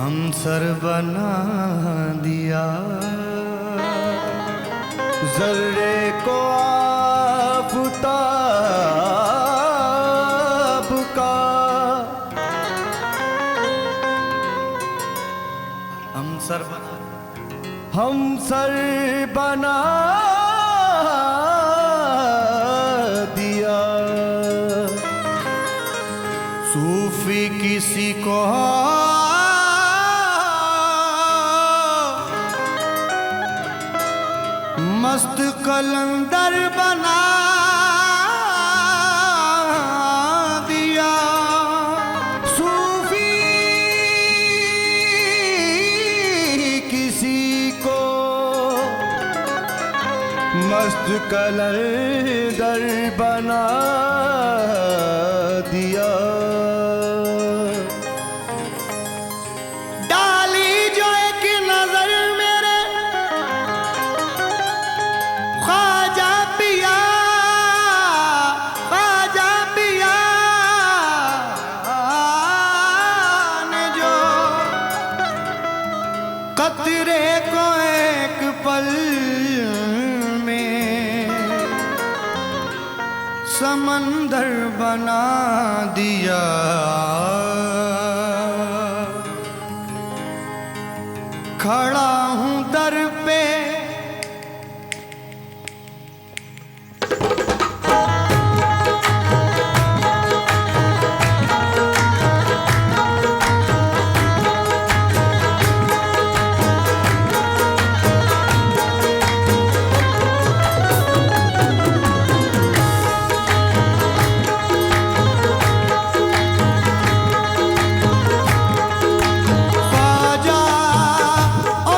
हमसर बना दिया जर्रे को आफताब का। हमसर बना दिया सूफी किसी को मस्त कलंदर बना दिया। सूफी किसी को मस्त कलंदर बना दिया। डाली जो एक नजर मेरे ख्वाजा पिया ने जो कतरे को एक पल समंदर बना दिया। खड़ा हूं दर पे ख्वाजा ओ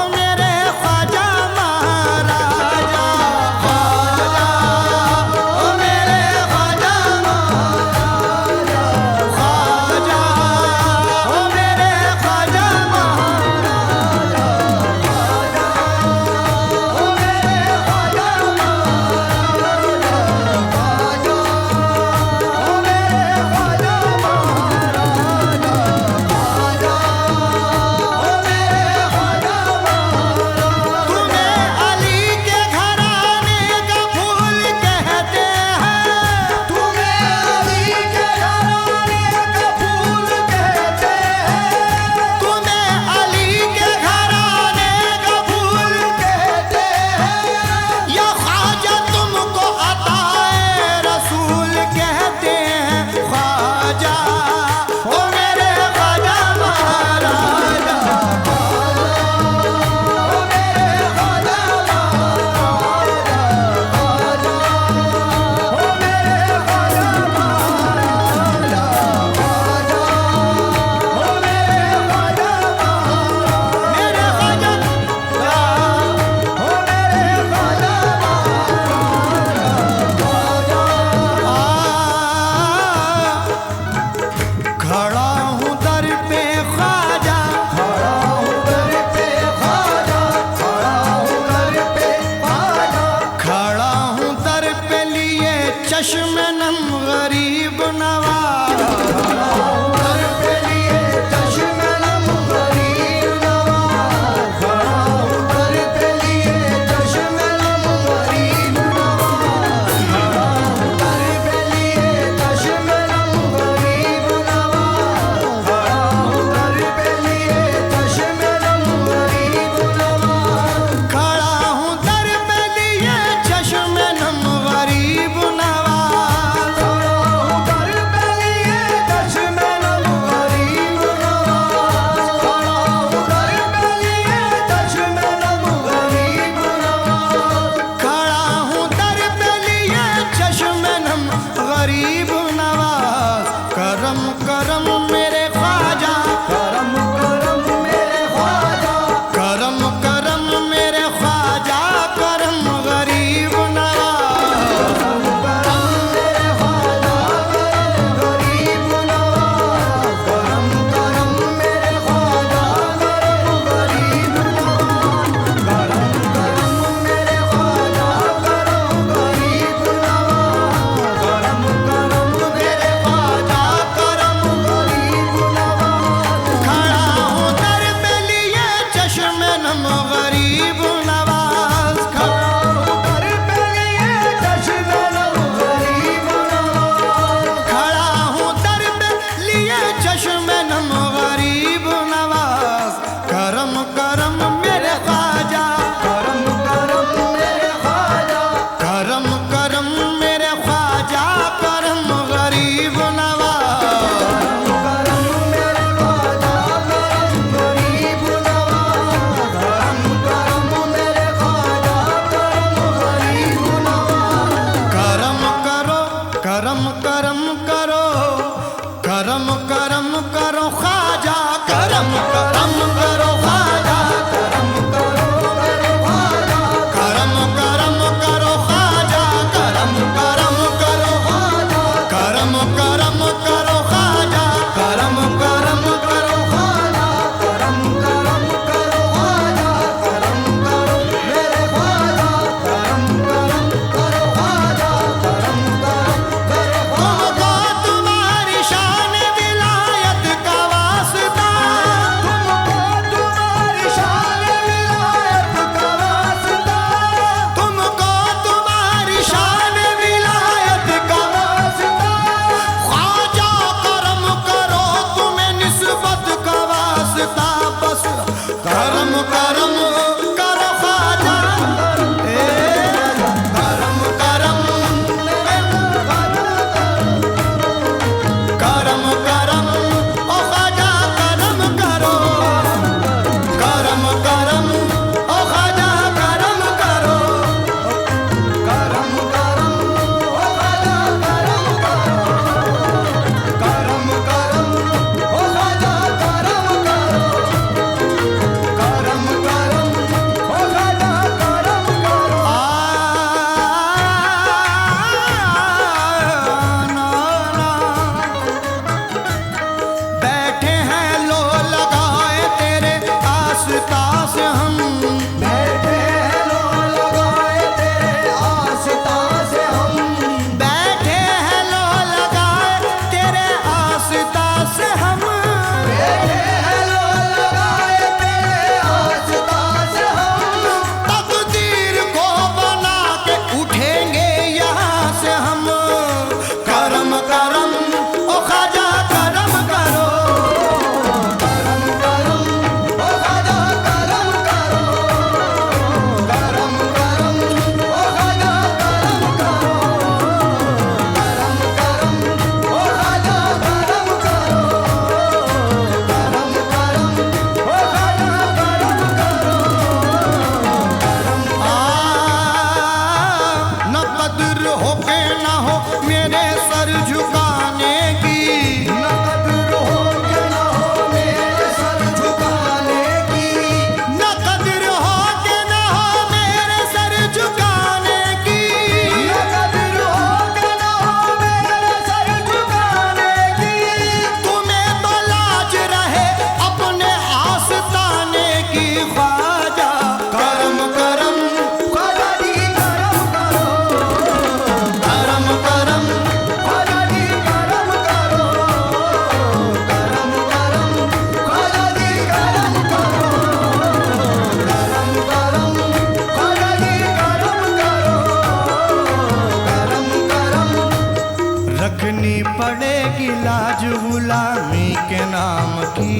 नाम की,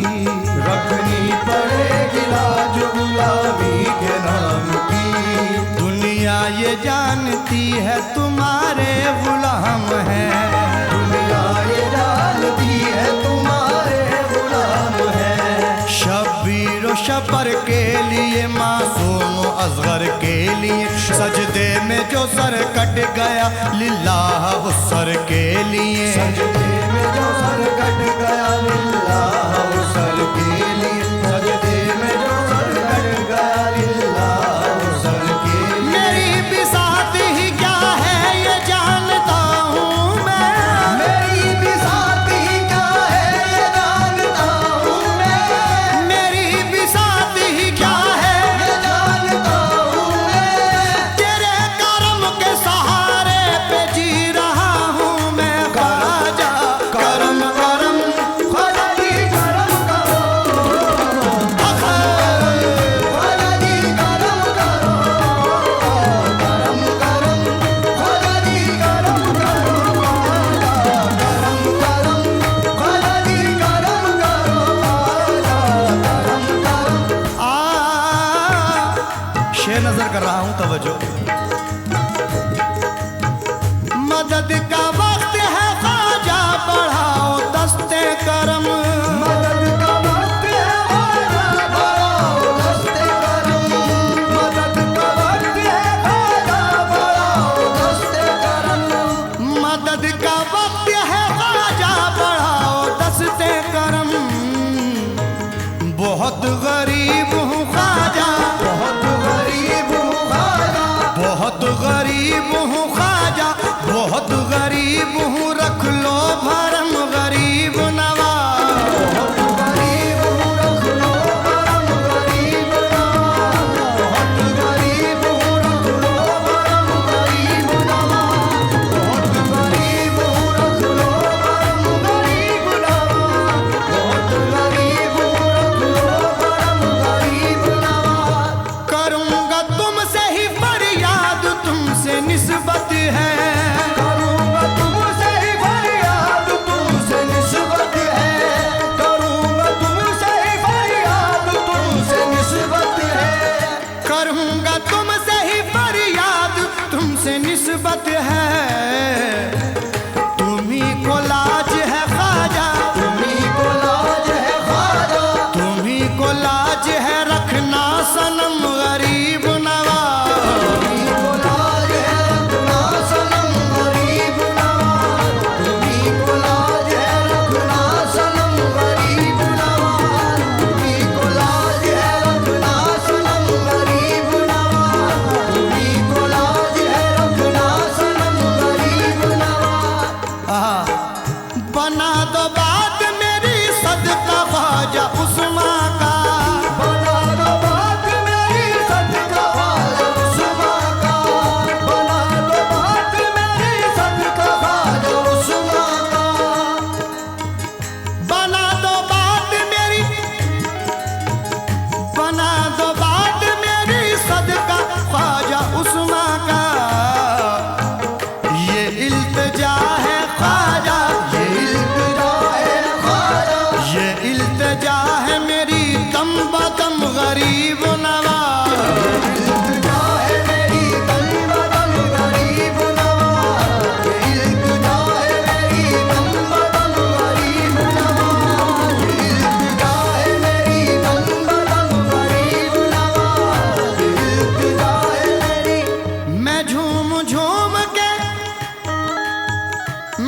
रखनी पड़ेगी लाज गुलामी के नाम की। दुनिया ये जानती है तुम्हारे गुलाम हैं, दुनिया ये जानती है तुम्हारे गुलाम हैं। शब्बीर व शबर के लिए, मासूम व असगर के लिए, सजदे में जो सर कट गया लिल्लाह उस सर के लिए, सजदे में जो सर कट गया लिल्लाह उस सर के लिए, सजदे में जो सर कट गया लिल्लाह उस सर के लिए। मेरी बिसात ही क्या है ये जानता हूँ मैं, मेरी बिसात ही क्या है ये जानता हूँ मैं, मेरी बिसात ही क्या है ये जानता हूँ मैं। तेरे करम के सहारे पे जी रहा हूँ मैं। ख्वाजा करम करम ख्वाजा जी करम करो, ख्वाजा जी करम करो, करम करम ख्वाजा जी करम करो, करम करम ख्वाजा जी करम करो, करम करम। शेर नजर कर रहा हूँ, तवज्जो। मदद का वक्त है ख्वाजा, बढ़ाओ दस्ते करम। मदद का वक्त है ख्वाजा, बढ़ाओ दस्ते करम। मदद का वक्त है ख्वाजा, बढ़ाओ दस्ते करम। मदद का वक्त है ख्वाजा, बढ़ाओ दस्ते करम। बहुत गरीब हूँ ख्वाजा, बहुत गरीब हूँ ख्वाजा, बहुत गरीब हूँ ख्वाजा, बहुत गरीब हूँ, रख लो भरम गरीब नवाज। बहुत गरीब हूँ, रख लो करम गरीब नवाज। बहुत गरीब हूँ, रख लो करम गरीब नवाज। बहुत गरीब हूँ, रख लो करम गरीब नवाज। बहुत गरीब हूँ, रख लो करम गरीब नवाज। करूँगा तुमसे ही फरियाद, तुमसे निस्बत है, करूँगा तुमसे ही फरियाद, तुमसे निस्बत है। करूँगा तुमसे ही फरियाद, तुमसे निस्बत है। करूँगा तुमसे ही फरियाद, तुमसे निस्बत है। तुम्ही को लाज है ख्वाजा, तुम्हीं को लाज है ख्वाजा, तुम्ही को लाज है, रखना सनम गरीब नवाज। तुम्हीं को लाज है रखना सनम गरीब नवाज। तुम्हीं को लाज है रखना सनम गरीब नवाज। तुम्हीं को लाज है रखना सनम गरीब नवाज। तुम्हीं को लाज है रखना सनम गरीब नवाज। बना दो बात मेरी सदका ख्वाजा उस्मा का, बना दो बात मेरी सदका ख्वाजा उस्मा का। बना दो बात मेरी सदका ख्वाजा उस्मा का। बना दो बात मेरी, बना दो बात मेरी सदका ख्वाजा उस्मा का। ये इल्तिजा है ख्वाजा, ये इल्तिजा है ख्वाजा, ये इल्तिजा है मेरी, दम बदम गरीब नवाज। इल्तिजा है मेरी तन बदन गरीब नवाज। ये इल्तिजा है मेरी तन बदन गरीब नवाज। ये इल्तिजा है मेरी तन बदन गरीब नवाज। ये इल्तिजा है मेरी। मैं झूम झूम के,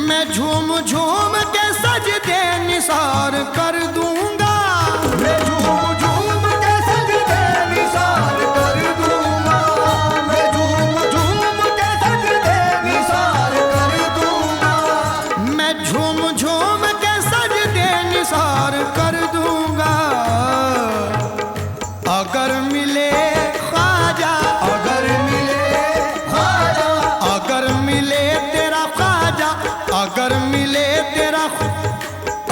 मैं झूम झूम के सजदे निसार कर दूंगा। मैं झूम झूम के सजदे निसार कर दूंगा। मैं झूम झूम के सजदे निसार कर दूंगा। मैं झूम झूम के सजदे निसार कर दूंगा। अगर मिले ख्वाजा, अगर मिले ख्वाजा, अगर मिले तेरा ख्वाजा, अगर मिले तेरा,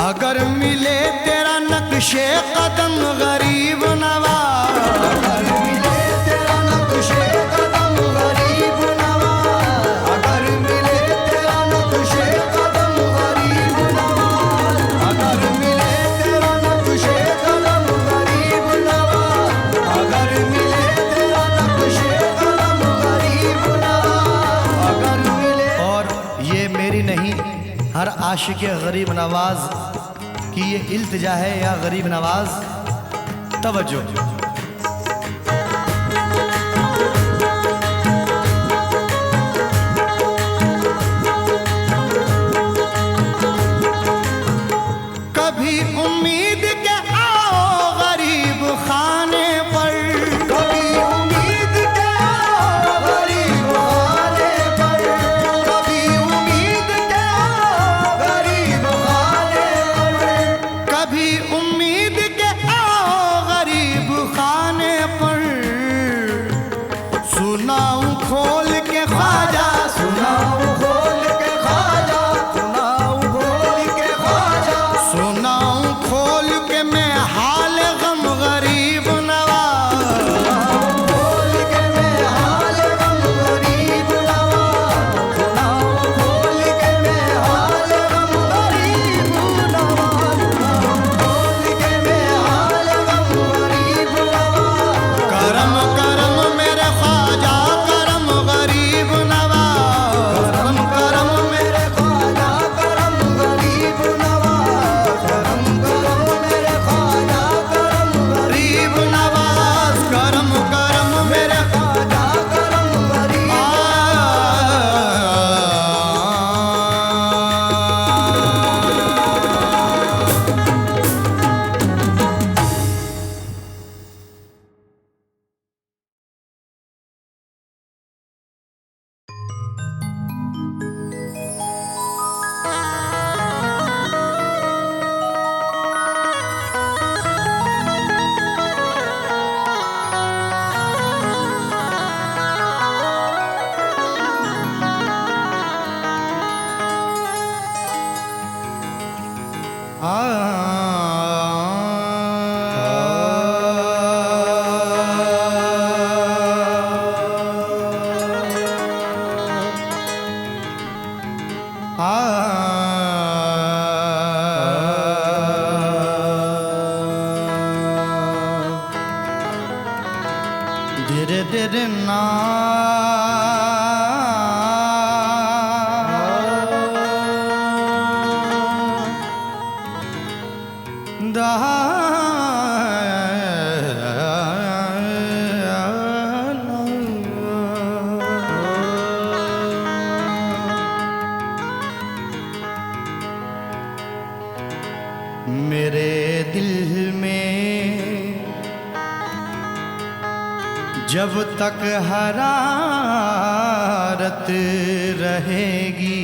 अगर मिले तेरा नक्शे कदम गरीब नवाज। अगर मिले तेरा नक्शे कदम गरीब नवाज। अगर मिले तेरा नक्शे कदम गरीब नवाज। अगर मिले तेरा आशिक गरीब नवाज की ये इल्तिजा है या गरीब नवाज। तवज्जो। कभी उम्मीद के आओ गरीब खाने पर, कभी उम्मीद के आओ गरीब खाने पर, कभी उम्मीद के आओ गरीब खाने पर, कभी उम्मीद के आओ गरीब खाने पर। सुनाऊं खोल के ख्वाजा, सुनाऊं खोल के ख्वाजा, सुनाऊं खोल के ख्वाजा, सुनाऊं खोल के मैं हाल गम गरीब नवाज। खोल के मैं हाल गम गरीब नवाज, सुनाऊं खोल के मैं हाल गम गरीब नवाज, खोल के मैं हाल गम गरीब नवाज। करम करम मेरे ख्वाजा करम गरीब नवाज, करम करम मेरे ख्वाजा करम गरीब नवाज, करम करम मेरे ख्वाजा करम गरीब नवाज, करम करम मेरे ख्वाजा करम गरीब। धीरे धीरे ना मेरे दिल में जब तक हरारत रहेगी,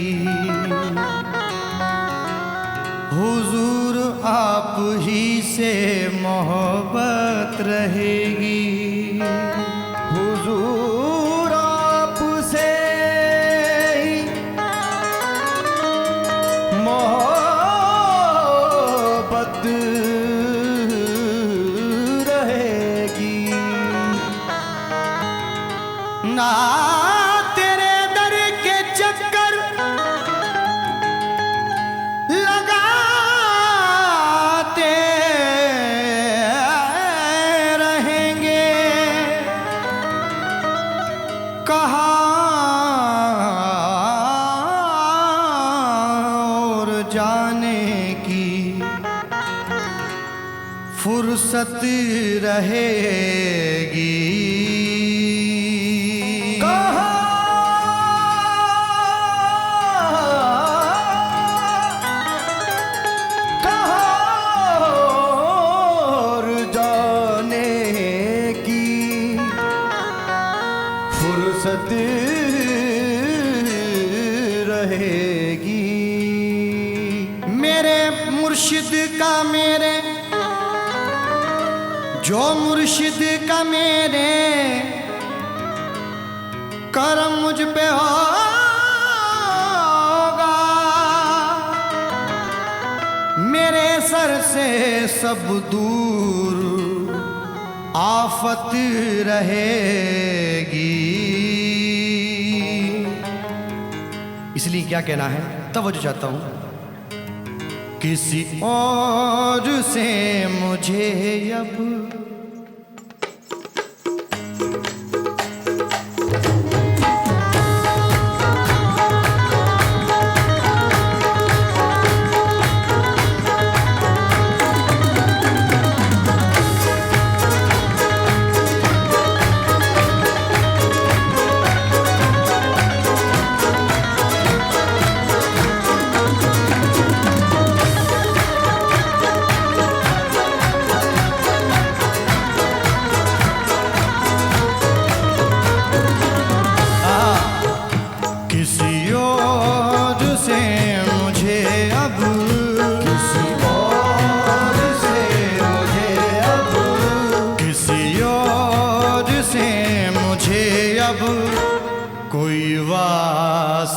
हुजूर आप ही से मोहब्बत रहेगी। हुजूर आपसे ही मोहब्बत रहेगी। ना तेरे दर के चक्कर लगाते रहेंगे, कहाँ और जाने की फुर्सत रहेगी। फुर्सत रहेगी। मेरे मुर्शिद का मेरे, जो मुर्शिद का मेरे करम मुझ पे होगा, मेरे सर से सब दूर आफत रहेगी। इसलिए क्या कहना है, तवज्जो चाहता हूं। किसी और से मुझे अब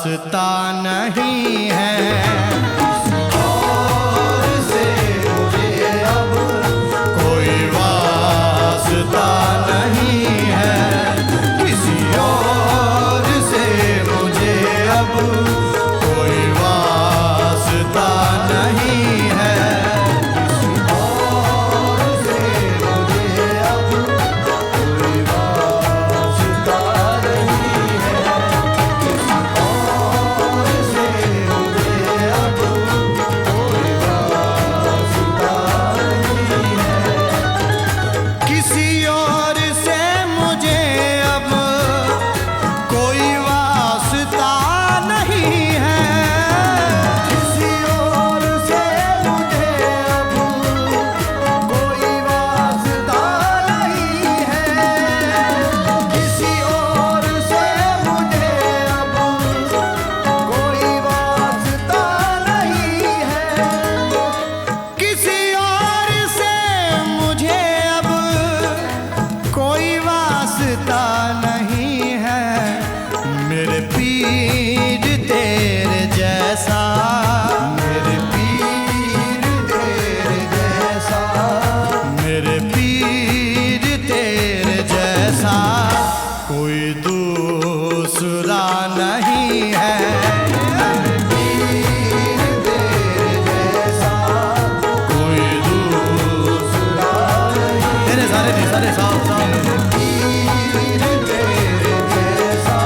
वास्ता नहीं है। और से मुझे अब कोई वास्ता नहीं है, किसी और से मुझे अब कोई वास्ता नहीं है। और से मुझे अब कोई वास्ता नहीं है। और से मुझे अब कोई वास्ता नहीं है। किसी और से मुझे अब कोई वास्ता नहीं है। किसी और से मुझे अब कोई वास्ता नहीं है। किसी और से मुझे अब कोई वास्ता नहीं है। किसी और से मुझे अब कोई वास्ता नहीं है। मेरे पीर तेरे जैसा, मेरे पीर तेरे जैसा, मेरे पीर तेरे जैसा कोई दूसरा नहीं है। पीर तेरे जैसा कोई दूसरा नहीं। तेरे सारे साफ साफ पीर तेरे जैसा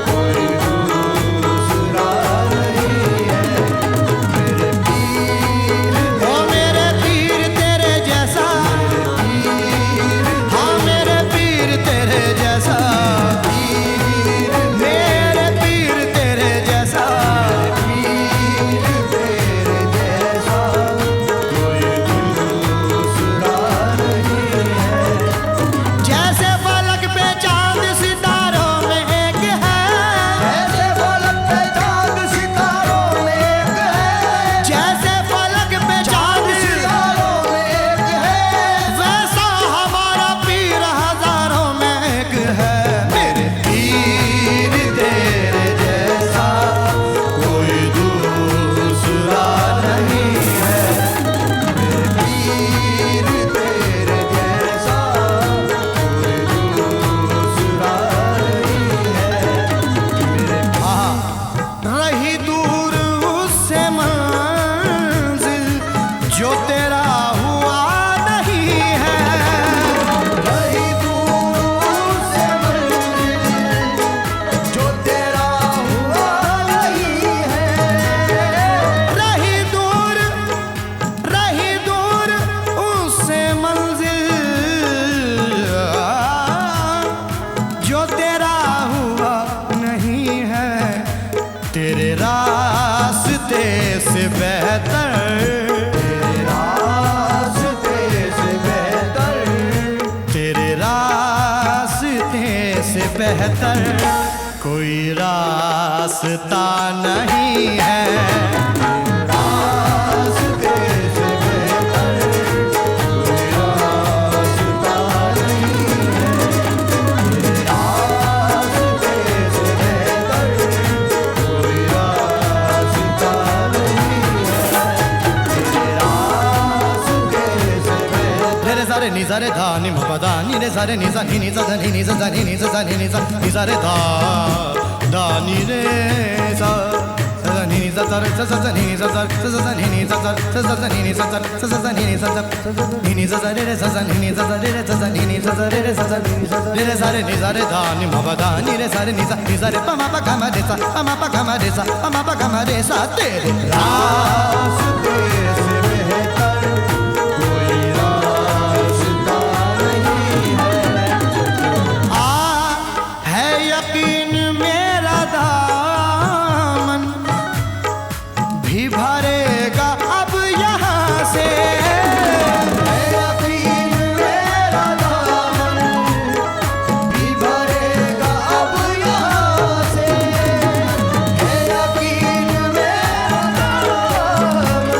कोई दूसरा नहीं है। मेरे पीर ओ मेरे पीर तेरे जैसा, हाँ मेरे पीर तेरे जैसा, मेरे पीर तेरे जैसा पीर तेरे जैसा कोई दूसरा नहीं है। जैसे फलक पे चांद सितारों में एक है, ऐसे फलक पे चाँद सितारों में एक है। जैसे फलक पे चांद सितारों में एक है। वैसा हमारा पीर हजारों में एक है। मेरे पीर तेरे जैसा कोई दूसरा नहीं है। पीर तेरे जैसा कोई दूसरा नहीं है। हाँ, रही दूर उससे मंजिल जो तेरा हुआ नहीं है। रही दूर से मंजिल जो तेरा हुआ नहीं है। रही दूर उससे मंजिल जो तेरा हुआ नहीं है। तेरे रास्ते से बेहतर, तेरे रास्ते से बेहतर, तेरे रास्ते से बेहतर कोई रास्ता नहीं है। रास्ते से बेहतर कोई रास्ता नहीं है। रास्ते से बेहतर कोई रास्ता नहीं है। रास्ते से बेहतर रे सारे नि सारे धा नि म प धा नि रे सारे नि सा नि नि सा धा नि नि सा धा नि नि सा धा नि नि सा नि सारे धा धा नि रे सा सा धा नि नि सा सा रे सा सा सा नि नि सा सा सा सा सा नि नि सा सा सा सा सा नि नि सा सा सा सा सा नि नि सा सा नि नि सा सा रे रे सा सा नि नि सा सा रे रे सा सा नि नि सा सा रे रे सा सा नि नि सा सा रे रे सारे नि सारे धा नि म प धा नि रे सारे नि सा रे प म प ग म रे सा प म प ग म रे सा प म प ग म रे सा तेरे रास्ते से बेहतर कोई रास्ता नहीं है। है यकीन मेरा दामन भी भरेगा अब यहाँ से। है यकीन मेरा दामन भी भरेगा अब यहाँ से। है यकीन मेरा दामन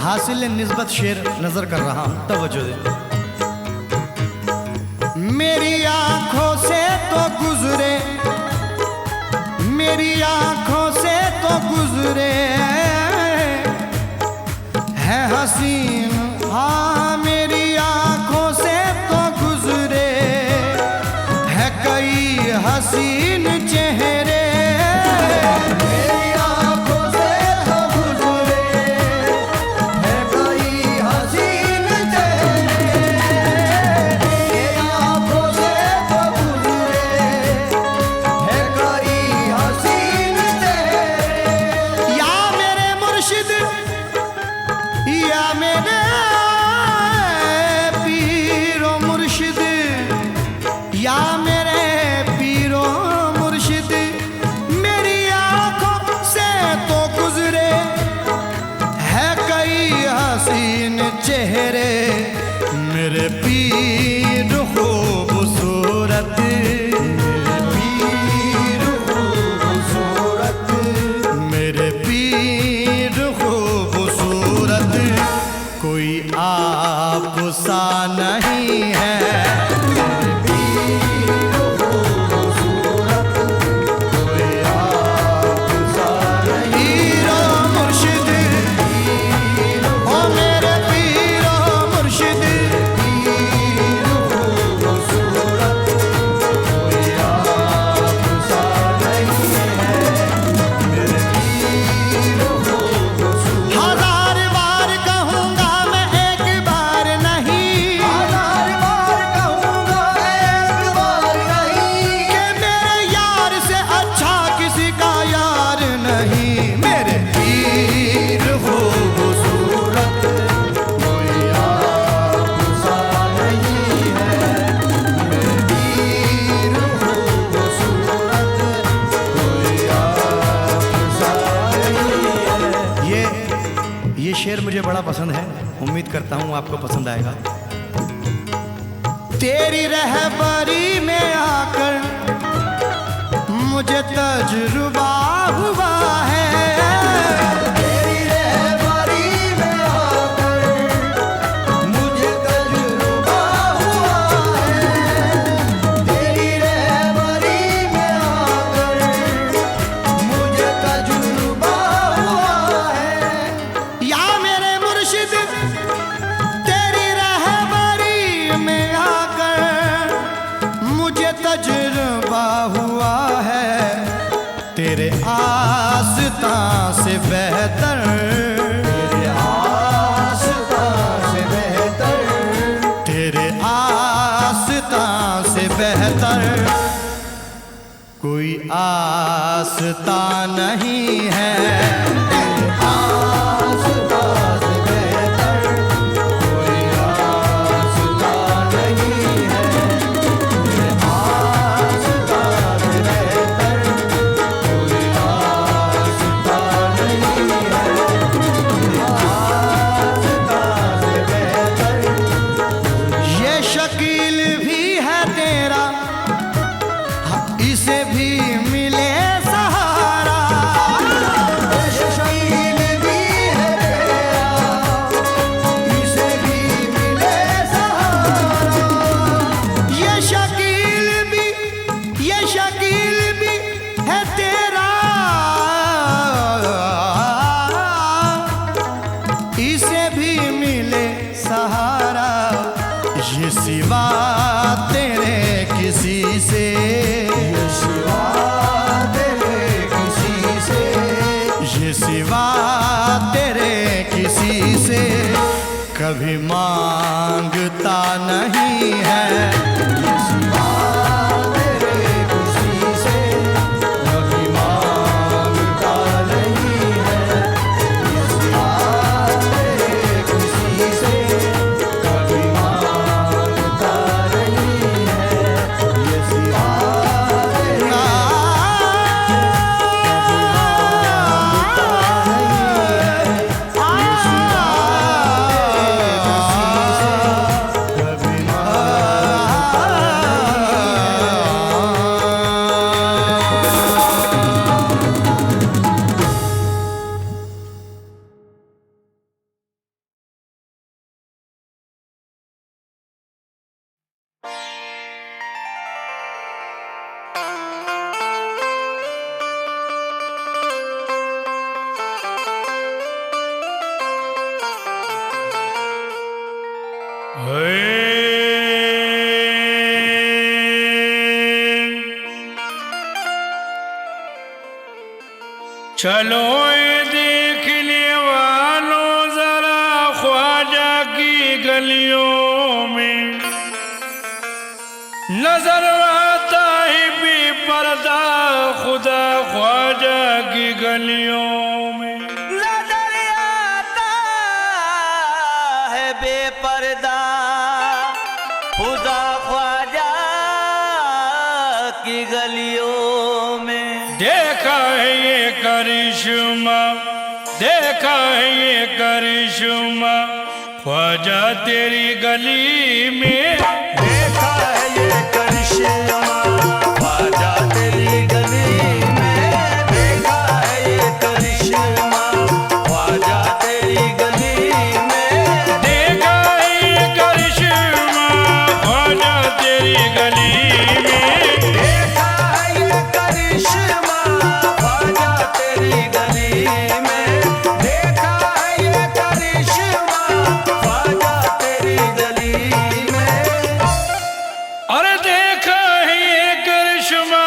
हासिल निस्बत शेर नजर कर रहा हूं, तवज्जो दे। मेरी आंखों से तो गुजरे, मेरी आंखों से तो गुजरे है हसीन, हाँ मेरी आंखों से तो गुजरे है कई हसीन चेहरे। मेरी आंखों से तो गुजरे है कई हसीन चेहरे, मेरी आंखों से तो गुजरे है कई हसीन चेहरे। या मेरे मुर्शिद या मेरे पीरो मुर्शिद, या मेरे पीरो मुर्शिद, मेरी आंखों से तो गुजरे है कई हसीन चेहरे। मेरे पीर खूबसूरत, पीर खूबसूरत, मेरे पीर खूबसूरत, कोई आप सा नहीं है। पीर खूबसूरत, कोई आप सा नहीं। पीरो मुर्शिद, ओ मेरे पीरो मुर्शिद, पीर खूबसूरत, कोई आप सा नहीं है। मेरे पीर खूबसूरत, हजार बार कहूँगा मैं एक बार नहीं, हजार बार कहूँगा एक बार नहीं, कि मेरे यार से अच्छा किसी का यार नहीं। मेरे पीर खूबसूरत, कोई आप सा नहीं है। मेरे पीर खूबसूरत, कोई आप सा नहीं है। ये शेर मुझे बड़ा पसंद है, उम्मीद करता हूँ आपको पसंद आएगा। तेरी रहबरी में आकर मुझे तजुर्बा हुआ है, तेरी रहबरी में आकर मुझे तजुर्बा हुआ है। तेरी रहबरी में आकर मुझे तजुर्बा हुआ है। या मेरे मुर्शिद तेरी रहबरी में आकर मुझे तजुर्बा हुआ है। तेरे आस्तां से बेहतर, तेरे आस्तां से बेहतर, तेरे आस्तां से बेहतर कोई आस्ता नहीं है। आस्तां से बेहतर कोई आस्तां नहीं है। तेरे आस्तां से बेहतर कोई आस्तां नहीं है। तेरे आस्तां से बेहतर ये शकील भी है तेरा, इसे भी मिले सहारा। शकील भी है तेरा, इसे भी मिले सहारा। ये शकील भी है तेरा, इसे भी मिले सहारा। ये सिवा तेरे किसी से, ये सिवा तेरे किसी से, ये सिवा तेरे किसी से कभी मांगता नहीं है। ये सिवा तेरे किसी से कभी मांगता नहीं है। ये सिवा तेरे किसी से कभी मांगता नहीं है। ये सिवा तेरे चलो ये देखने वालों जरा ख्वाजा की गलियों में नजर आता है बेपर्दा खुदा ख्वाजा की गलियों में नजर आता है बेपर्दा खुदा ख्वाजा की गलियों में। देखा है ये करिश्मा, देखा है ये करिश्मा ख्वाजा तेरी गली में। देखा है ये करिश्मा ख्वाजा तेरी गली में। देखा है ये करिश्मा ख्वाजा तेरी गली में। देखा है ये करिश्मा ख्वाजा तेरी गली में। देखा है ये करिश्मा ख्वाजा तेरी गली में। देखा है ये करिश्मा ख्वाजा तेरी गली में। अरे देखा है ये करिश्मा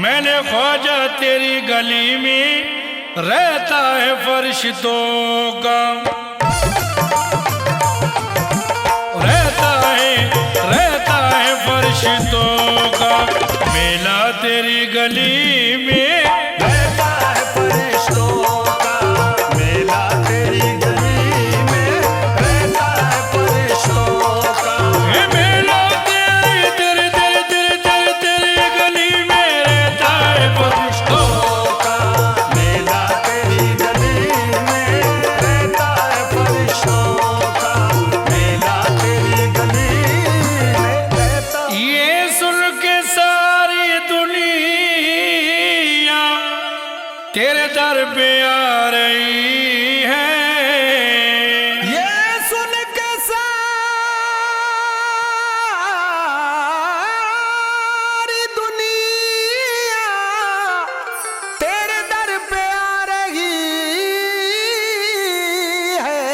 मैंने ख्वाजा तेरी गली में रहता है फरिश्तों का, रहता है फरिश्तों का मेला तेरी गली में। रहता है फरिश्तों का मेला तेरी गली में। रहता है फरिश्तों का ये मेला तेरी तेरी तेरी तेरी तेरी तेरी गली में रहता है फरिश्तों का मेला तेरी गली में। रहता है फरिश्तों का मेला तेरी गली में। रहता ये सुन के सारी दुनिया तेरे दर पे आ रही है। ये सुन के सारी दुनिया तेरे दर पे आ रही है।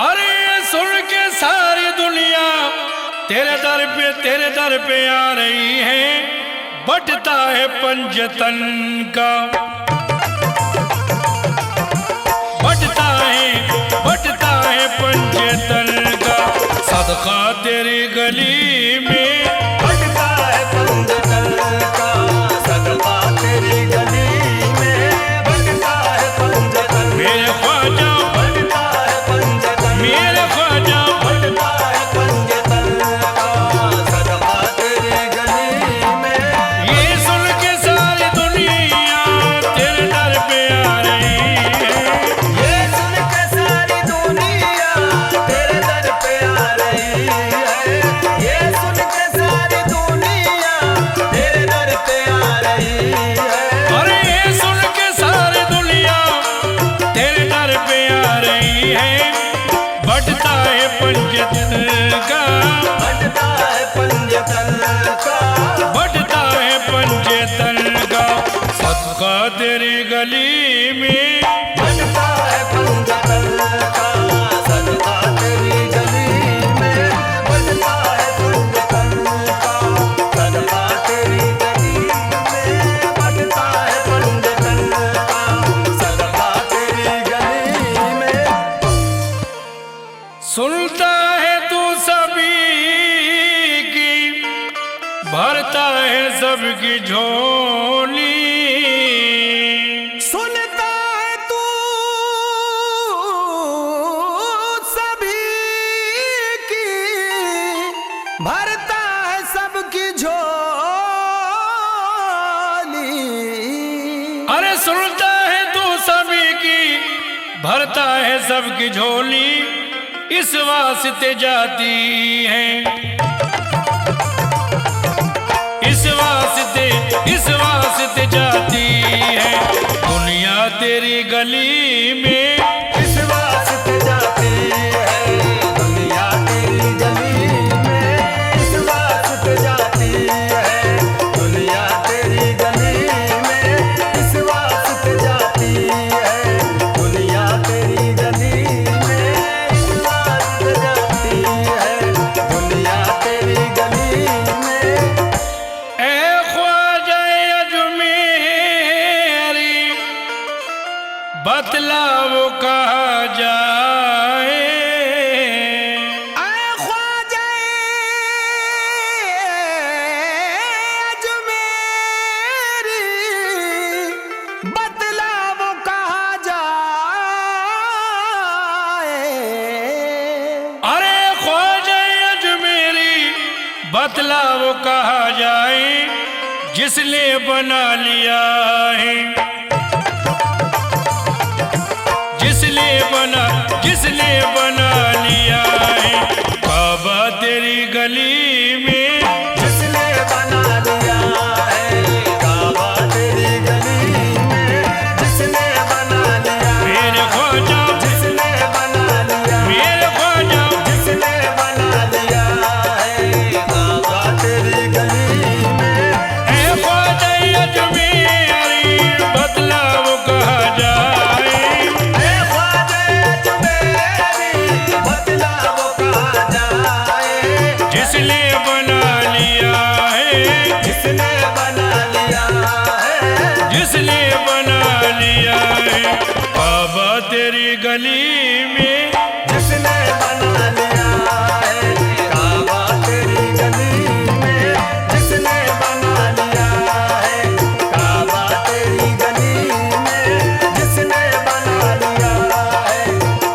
अरे ये सुन के सारी दुनिया तेरे दर पे आ रही है। बटता है पंजतन का, बटता है पंजतन का सदका तेरी गली में। बटता है पंजतन का सदका तेरी गली में। बटता है पंजतन मेरे ख्वाजा, बटता है पंजतन मेरे ख्वाजा बटता है पंजतन का सदका तेरी गली में। ये सुन के सारी दुनिया तेरे दर पे आ रही है। ये सुन के सारी दुनिया तेरे दर पे आ रही है। ये सुन के सारी दुनिया तेरे दर पे आ रही है। अरे ये सुन के सारी दुनिया तेरे दर पे आ रही है। बटता है पंजतन का, बटता है पंजतन का बटता है पंजतन का सदका तेरी गली में। बटता है पंजतन का सदका तेरी गली में। बटता है पंजतन का सदका तेरी गली में। बटता है पंजतन का सदका तेरी गली में। सुनता है तू सभी की, भरता है सबकी झोली। सुनता है तू सभी की, भरता है सबकी झोली। अरे सुनता है तू सभी की, भरता है सबकी झोली। इस वास्ते जाती है, इस वास्ते जाती है दुनिया तेरी गली में। इस वास्ते जाती है दुनिया तेरी गली में। इस वास्ते जाती है दुनिया तेरी गली में। इस वास्ते जाती है दुनिया तेरी गली में। इस वास्ते बतलाओ कहा जाए जिसने बना लिया है, जिसने बना लिया है काबा तेरी गली में, जिसने बना लिया है काबा तेरी गली में, जिसने बना लिया मेरे ख्वाजा, जिसने बना लिया मेरे ख्वाजा, जिसने बना लिया है काबा तेरी गली में, ऐ ख्वाजा अजमेरी बतलाओ कहा जाए, ऐ ख्वाजा अजमेरी बतलाओ कहा जाए, जिसने बना लिया है, जिसने बना लिया है, जिसने बना लिया है काबा तेरी गली में, जिसने बना लिया है काबा तेरी गली में, जिसने बना लिया है काबा तेरी गली में, जिसने बना लिया है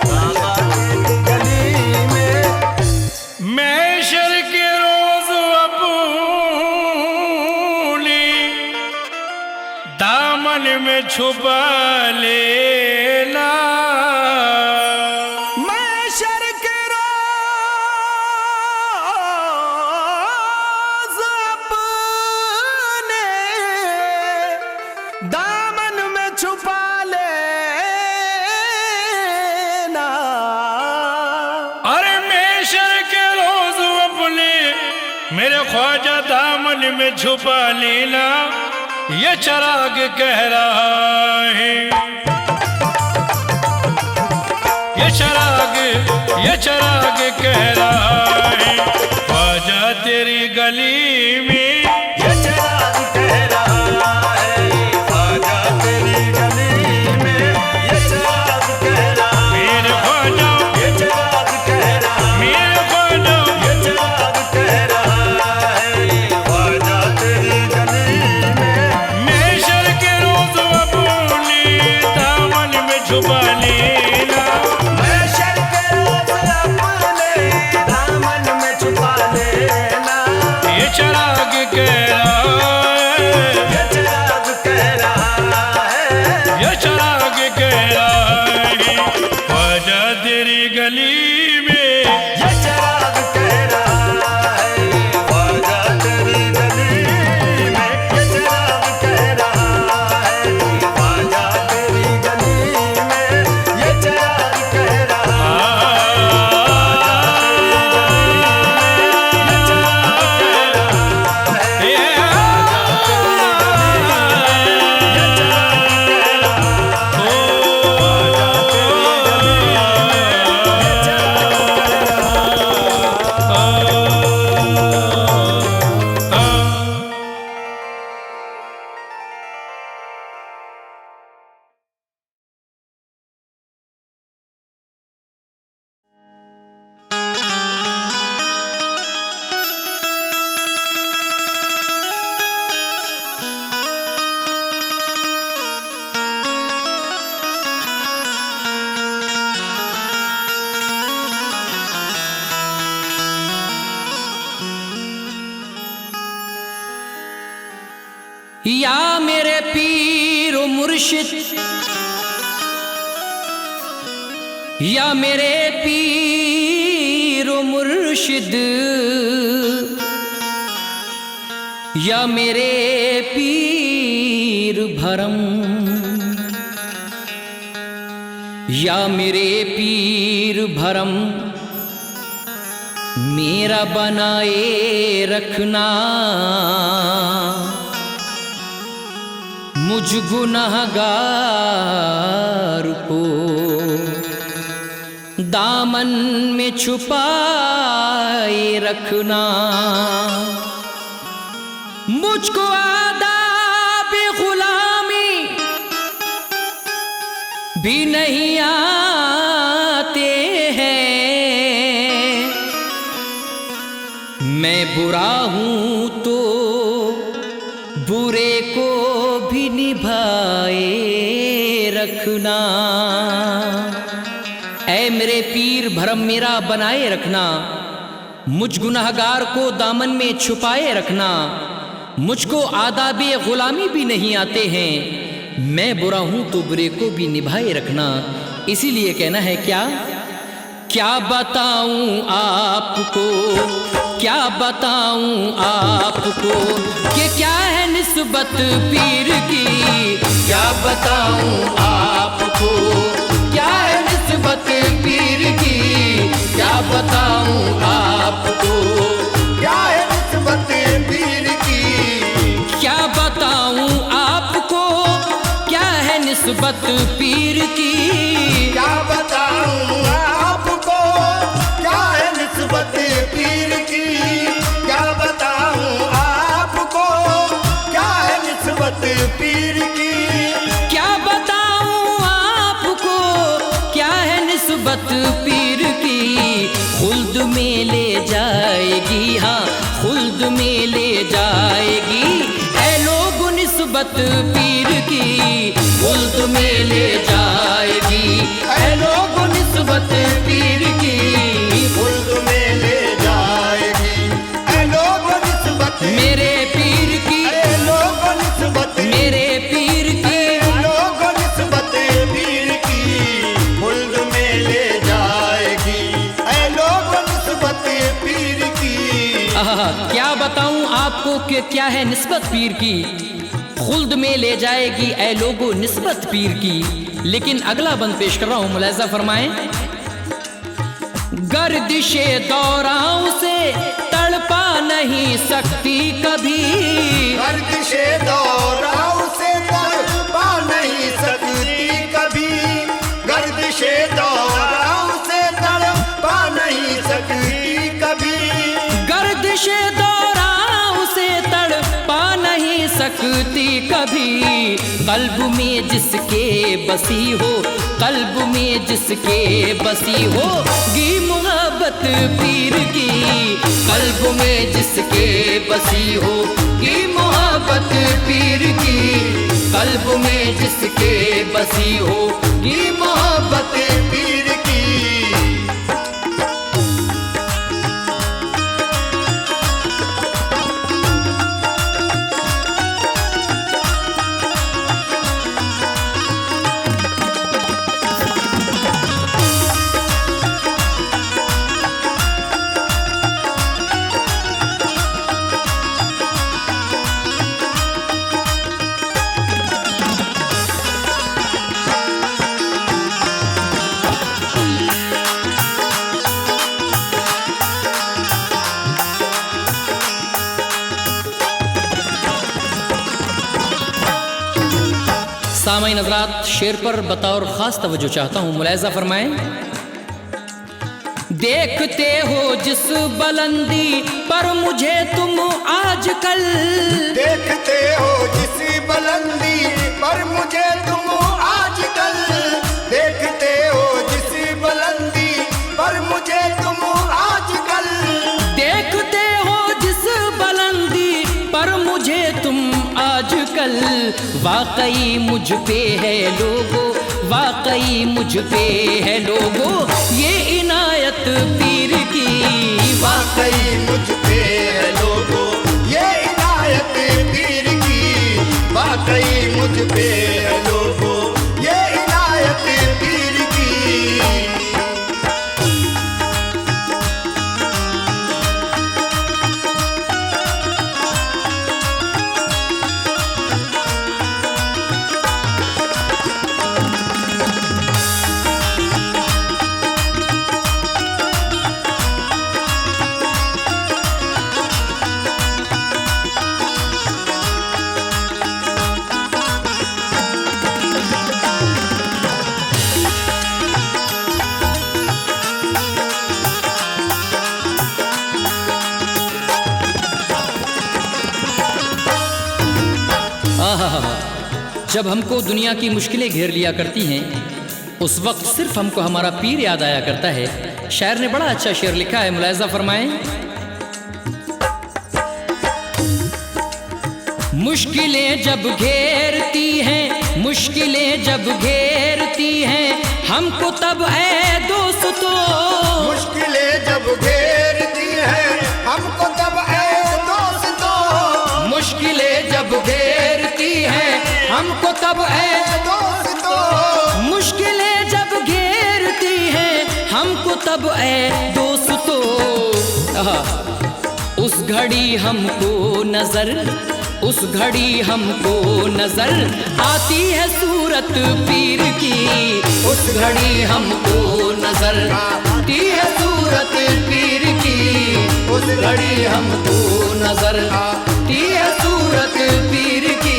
काबा तेरी गली में, महशर के रोज अपनी दामन में छुपा लेना, महशर के रोज अपने दामन में छुपा लेना, अरे महशर के रोज अपने मेरे ख्वाजा दामन में छुपा लेना, ये चिराग कह रहा है, ये चिराग कह रहा है ख्वाजा तेरी गली में, ये चिराग कह रहा है ख्वाजा तेरी गली में, ये चिराग कह रहा है मेरे ख्वाजा, ये चिराग कह रहा है, मेरे ख्वाजा, ये चिराग कह रहा है ख्वाजा तेरी गली में, महशर के रोज अपनी दामन में छुपा लेना, महशर के रोज अपने दामन में छुपा लेना, ये चिराग कह रहा है, ये चिराग कह रहा है, ये चिराग कह रहा है ख्वाजा तेरी गली में, ये चिराग कह रहा है ख्वाजा तेरी गली में, ये चिराग कह रहा है ख्वाजा तेरी गली में, ये चिराग कह रहा है या मेरे पीर ओ मुर्शिद, या मेरे पीर ओ मुर्शिद, या मेरे पीर भरम, या मेरे पीर भरम मेरा बनाए रखना, मुझ गुनहगार को दामन में छुपाए रखना, मुझको आदाब गुलामी भी नहीं आते हैं, मैं बुरा हूं तो बुरे को भी निभाए रखना। ऐ मेरे पीर भरम मेरा बनाए रखना, मुझ गुनहगार को दामन में छुपाए रखना। मुझको आदाबे गुलामी भी नहीं आते हैं, मैं बुरा हूं तो बुरे को भी निभाए रखना। इसीलिए कहना है क्या, क्या बताऊं आपको, क्या बताऊं आपको कि क्या है निस्बत पीर की। क्या बताऊं आपको, क्या है निस्बत पीर की। क्या बताऊं आपको, क्या है निस्बत पीर की। क्या बताऊं आपको, क्या है निस्बत पीर की। क्या बताऊं आपको, क्या है निस्बत पीर की। क्या बताऊं आपको, क्या है निस्बत पीर की। क्या बताऊं आपको, क्या है निस्बत पीर की। खुल्द में ले जाएगी, हाँ खुल्द में ले जाएगी ऐ लोग निस्बत पीर की। खुल्द में ले जाएगी ऐ लोग निस्बत पीर की। खुल्द में ले जाएगी ऐ लोग निस्बत मेरे पीर की, ऐ लोग निस्बत मेरे पीर की। ऐ लोग निस्बत पीर की। खुल्द में ले जाएगी ऐ लोग निस्बत पीर की। आहा, क्या बताऊं आपको कि क्या है निस्बत पीर की। खुल्द में ले जाएगी ऐ लोगो निस्बत पीर की। लेकिन अगला बंद पेश कर रहा हूं, मुलाहिजा फरमाएं। गर्दिशे दौराओं से तड़पा नहीं सकती कभी। गर्दिशे दौराओं से तड़पा नहीं सकती कभी। गर्दिशे दौराओं से तड़पा नहीं सकती कभी। गर्दिशे दौराओं से तड़पा नहीं सकती कभी। कल्ब में जिसके बसी हो, कल्ब में जिसके बसी हो गी मोहब्बत पीर की। कल्ब में जिसके बसी हो गी मोहब्बत पीर की। कल्ब में जिसके बसी हो गी मोहब्बत पीर की। सामाई नजरात, शेर पर बतौर खास तवज्जो चाहता हूं, मुलाहिजा फरमाएं। देखते हो जिस बुलंदी पर मुझे तुम आजकल। देखते हो जिस बुलंदी पर मुझे तुम आजकल। देखते हो जिस बुलंदी पर मुझे तुम आजकल। देखते हो जिस बुलंदी पर मुझे तुम आजकल। वाकई मुझ पे है लोगो, वाकई मुझ पे है लोगो ये इनायत पीर की। वाकई मुझ पे है लोगो ये इनायत पीर की। वाकई मुझ पे है लोगो ये इनायत पीर की। जब हमको दुनिया की मुश्किलें घेर लिया करती हैं, उस वक्त सिर्फ हमको हमारा पीर याद आया करता है। शायर ने बड़ा अच्छा शेर लिखा है, मुलाहिजा फरमाएं। मुश्किलें जब घेरती हैं, मुश्किलें जब घेरती हैं हमको, तब ऐ दोस्तों मुश्किलें जब घेरती हैं तब ऐ दोस्तों मुश्किलें जब घेरती हैं हमको तब ऐ दोस्तों, उस घड़ी हमको नजर, उस घड़ी हमको नजर आती है सूरत पीर की, उस घड़ी हमको नजर आती है सूरत पीर की, उस घड़ी हमको नजर आती है सूरत पीर की।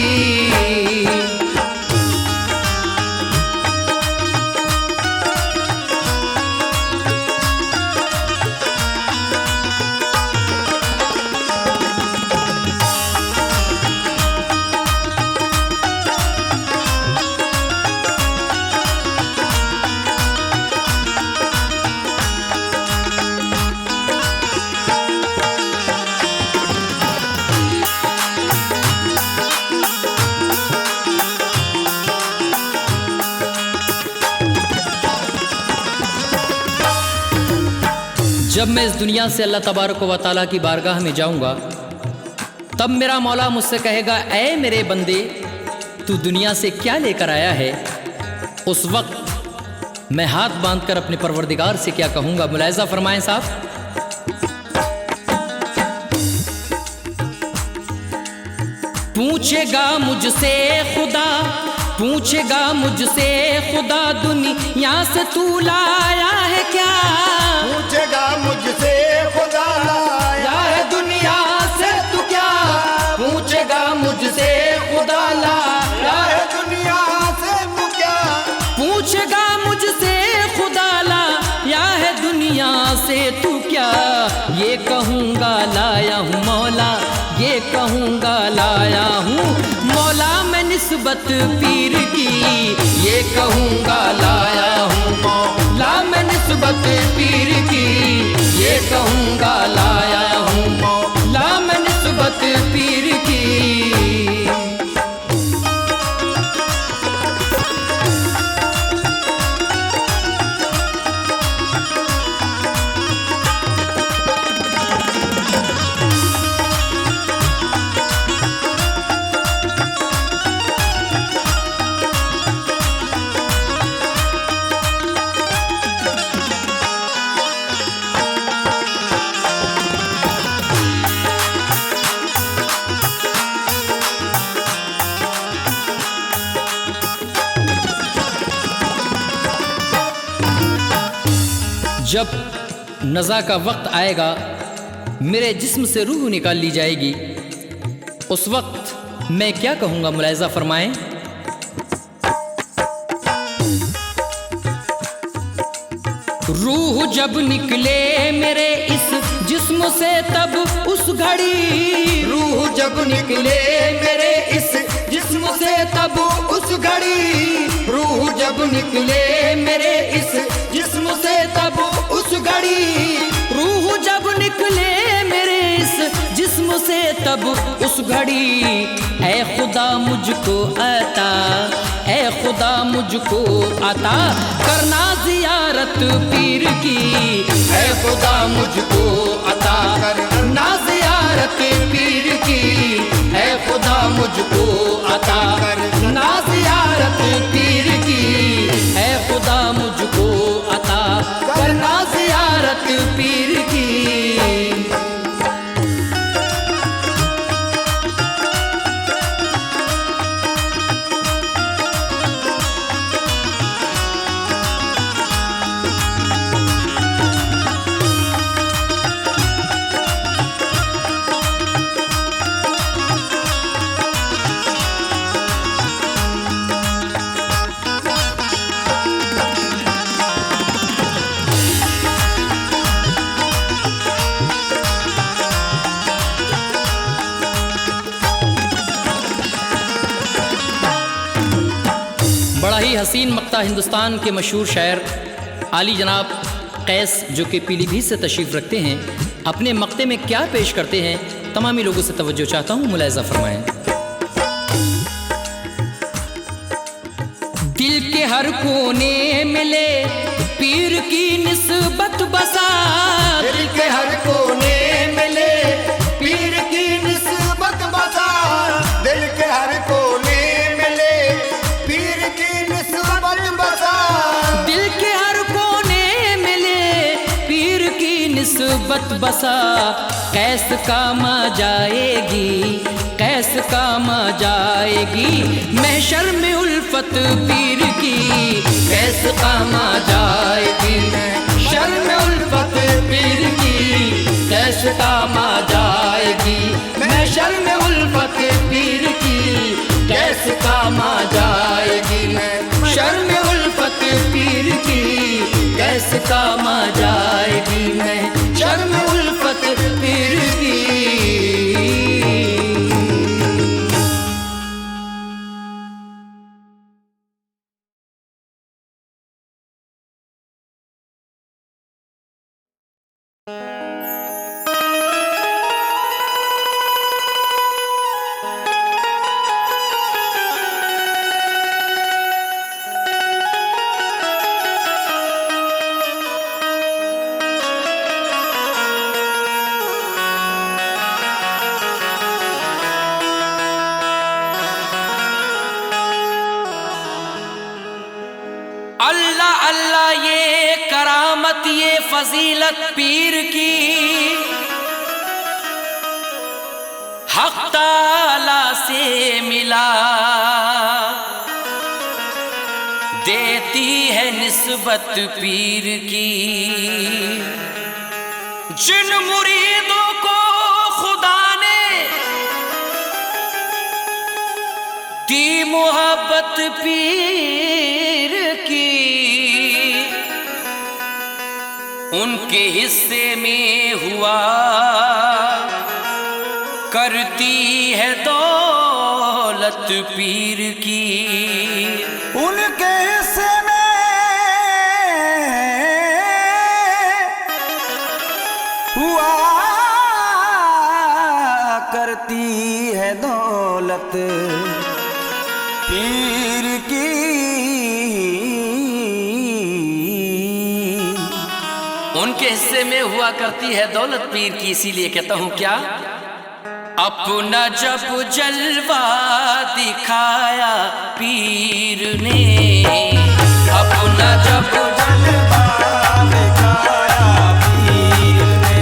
जब मैं इस दुनिया से अल्लाह तबारक व तआला की बारगाह में जाऊंगा तब मेरा मौला मुझसे कहेगा, ऐ मेरे बंदे तू दुनिया से क्या लेकर आया है। उस वक्त मैं हाथ बांधकर अपने परवरदिगार से क्या कहूंगा, मुलाहिज़ा फरमाएं साहब। पूछेगा मुझसे खुदा, पूछेगा मुझसे खुदा दुनिया से तू लाया है क्या, पूछेगा मुझसे खुदा लाया है दुनिया से तू क्या, पूछेगा मुझसे खुदा लाया है दुनिया से तू क्या, पूछेगा मुझसे खुदा लाया है दुनिया से तू क्या, ये कहूँगा लाया हूँ मौला, ये कहूँगा लाया हूँ मौला मैं निस्बत पीर की, ये कहूँगा लाया हूँ मौला मैं निस्बत पीर की, ये कहूँगा लाया हूँ मौला मैं निस्बत पीर की। जब नज़ा का वक्त आएगा मेरे जिस्म से रूह निकाल ली जाएगी, उस वक्त मैं क्या कहूँगा, मुलाहिज़ा फरमाएं। रूह जब निकले मेरे इस जिस्म से तब उस घड़ी, रूह जब निकले मेरे इस जिस्म से तब उस घड़ी, रूह जब निकले मेरे इस जिस्म से तब उस घड़ी, रूह जब निकले मेरे इस जिस्म से तब उस घड़ी, ऐ खुदा मुझको अता, ऐ खुदा मुझको अता करना ज़ियारत पीर की, ऐ खुदा मुझको अता करना ज़ियारत पीर की, ऐ खुदा मुझको अता करना ज़ियारत पीर की, ऐ खुदा मुझको अता करना ज़ियारत पीर की। बड़ा ही हसीन मक्ता हिंदुस्तान के मशहूर शायर आली जनाब कैस जो कि पीलीभीत से तशरीफ़ रखते हैं, अपने मक्ते में क्या पेश करते हैं, तमामी लोगों से तवज्जो चाहता हूँ, मुलाहिज़ा फरमाएं। दिल के हर कोने मिले पीर की निस्बत बसा, दिल के हर कोने मिले पीर की निस्बत बसा, दिल के हर कोने मिले निस्बत बसा कैस काम जाएगी, कैस काम जाएगी। महशर में उल्फत पीर की कैस काम जाएगी, महशर में उल्फत पीर की कैस काम जाएगी, महशर में उल्फत पीर की कैस काम जाएगी, महशर में उल्फत पीर की कैस काम जाएगी, महशर में उल्फत पीर की। अल्लाह अल्लाह ये करामत ये फजीलत पीर की हक ताला से मिला, देती है निस्बत पीर की। जिन मुरीदों को खुदा ने दी मोहब्बत पीर की, उनके हिस्से में हुआ करती है दौलत पीर की। उनके हिस्से में हुआ करती है दौलत पीर की। उनके हिस्से में हुआ करती है दौलत पीर की, इसीलिए कहता हूं क्या, अपना जब जलवा दिखाया पीर ने, अपना जब जलवा दिखाया पीर ने,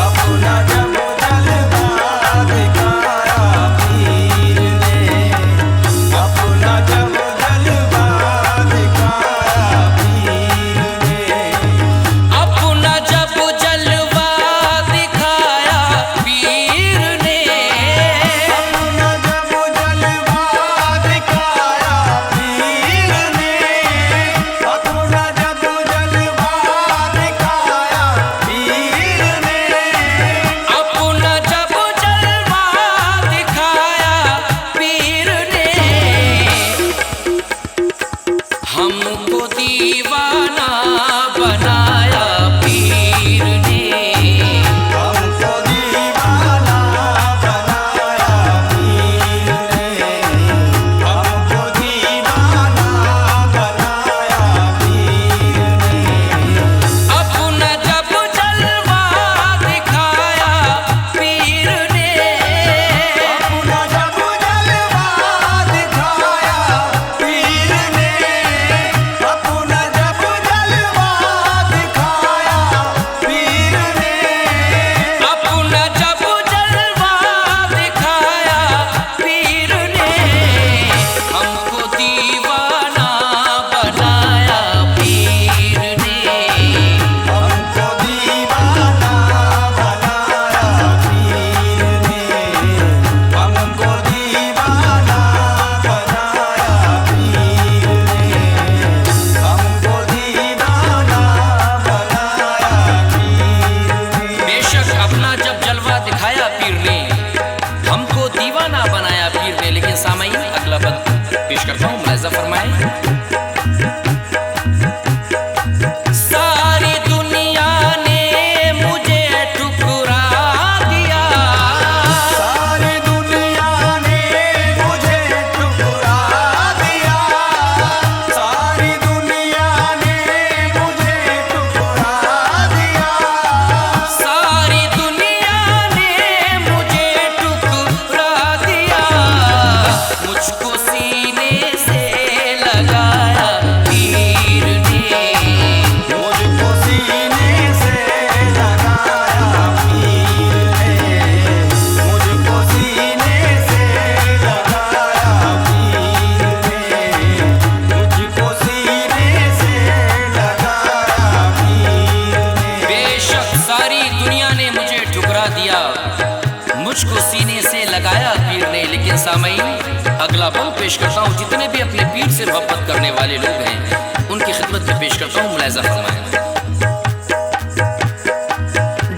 अपना जब जलवा दिखाया पीर ने, अपना जब जलवा दिखाया पीर ने, अपना जब जलवा दिखाया पीर ने, अपना जब जलवा दिखाया पीर ने, अपना जब जलवा दिखाया पीर ने, अपना जब जलवा दिखाया पीर ने, हमको दीवाना बनाया पीर ने, हमको दीवाना बनाया पीर ने, हमको दीवाना बनाया पीर ने, अपना जब जलवा दिखाया पीर ने, अपना जब जलवा दिखाया पीर ने, अपना जब जलवा दिखाया पीर ने, अपना जब जलवा दिखाया पीर ने, हमको दीवाना बनाया पीर ने, हमको दीवाना बनाया पीर ने, हमको दीवाना बनाया पीर ने, हमको दीवाना बनाया पीर ने। बेशक अपना जब जलवा दिखाया पीर ने, हमको दीवाना बनाया पीर ने। लेकिन सामईन अगला बंद पेश करता हूँ, मुलाहिजा फरमाए। सारी दुनिया ने मुझे ठुकरा दिया, सारी दुनिया ने मुझे ठुकरा दिया, सारी दुनिया ने मुझे ठुकरा दिया, सारी दुनिया ने मुझे ठुकरा दिया, मुझको सीने से लगा पल पेश करता हूँ। जितने भी अपने पीर से मोहब्बत करने वाले लोग हैं उनकी खिदमत में पेश करता हूँ। मुलाहिज़ा फरमाएं।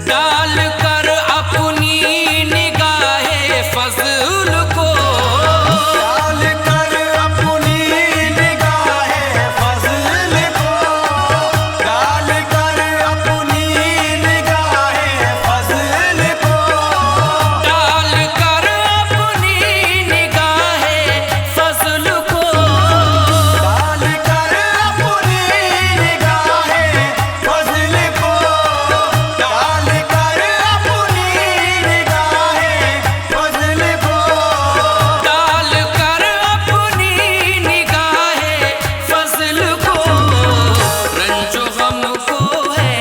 डाल कर अपनी निगाहे फज़ल को, डाल कर अपनी निगाहे फज़ल को, डाल कर अपनी निगाहे फज़ल को, डाल कर अपनी निगाहे फज़ल को, डाल कर अपनी निगाहे फज़ल को, डाल कर अपनी निगाहे फज़ल को, डाल कर अपनी निगाहे फज़ल को, रंजो गम को है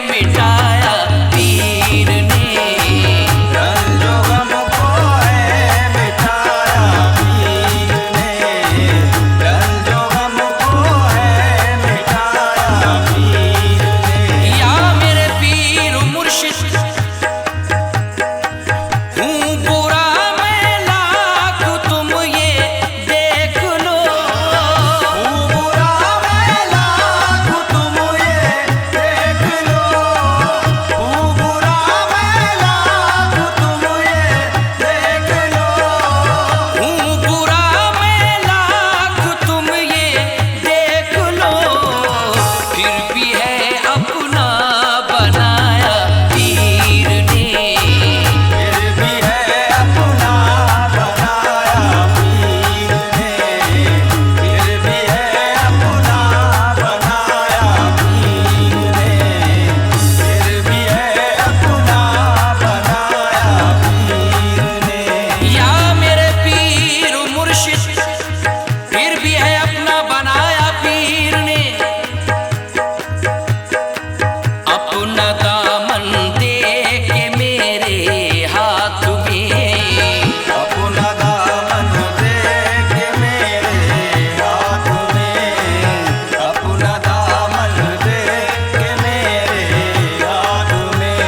मिटाया पीर ने, रंजो गम को है मिटाया पीर ने, रंजो गम को है मिटाया पीर ने। या मेरे पीर मुर्शिद हूँ बुरा मैं लाख तुम ये देख लो, बुरा मैं लाख तुम ये देख लो, बुरा मैं लाख तुम ये देख लो, हूँ बुरा मैं लाख तुम ये देख लो, फिर भी है अपना बनाया पीर ने, फिर भी है अपना बनाया पीर ने, फिर भी है अपना बनाया पीर ने, फिर भी है अपना बनाया पीर ने। या मेरे पीर मुर्शिद फिर भी है अपना बनाया पीर ने, अपना दामन दे के मेरे हाथ में, अपना दामन दे के मेरे हाथ में, अपना दामन दे के मेरे हाथ में,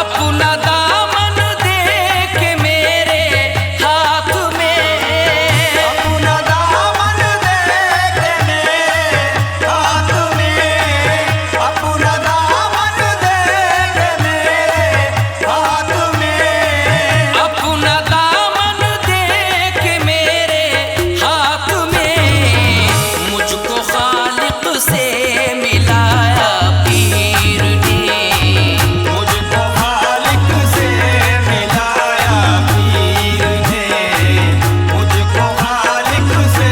अपना दामन दे के मेरे हाथ में, अपना दामन दे के मेरे हाथ में, अपना दामन दे के मेरे हाथ में, अपना दामन दे के मेरे हाथ में, मुझको खालिक से मिलाया पीर ने, मुझको खालिक से मिलाया पीर ने, मुझको खालिक से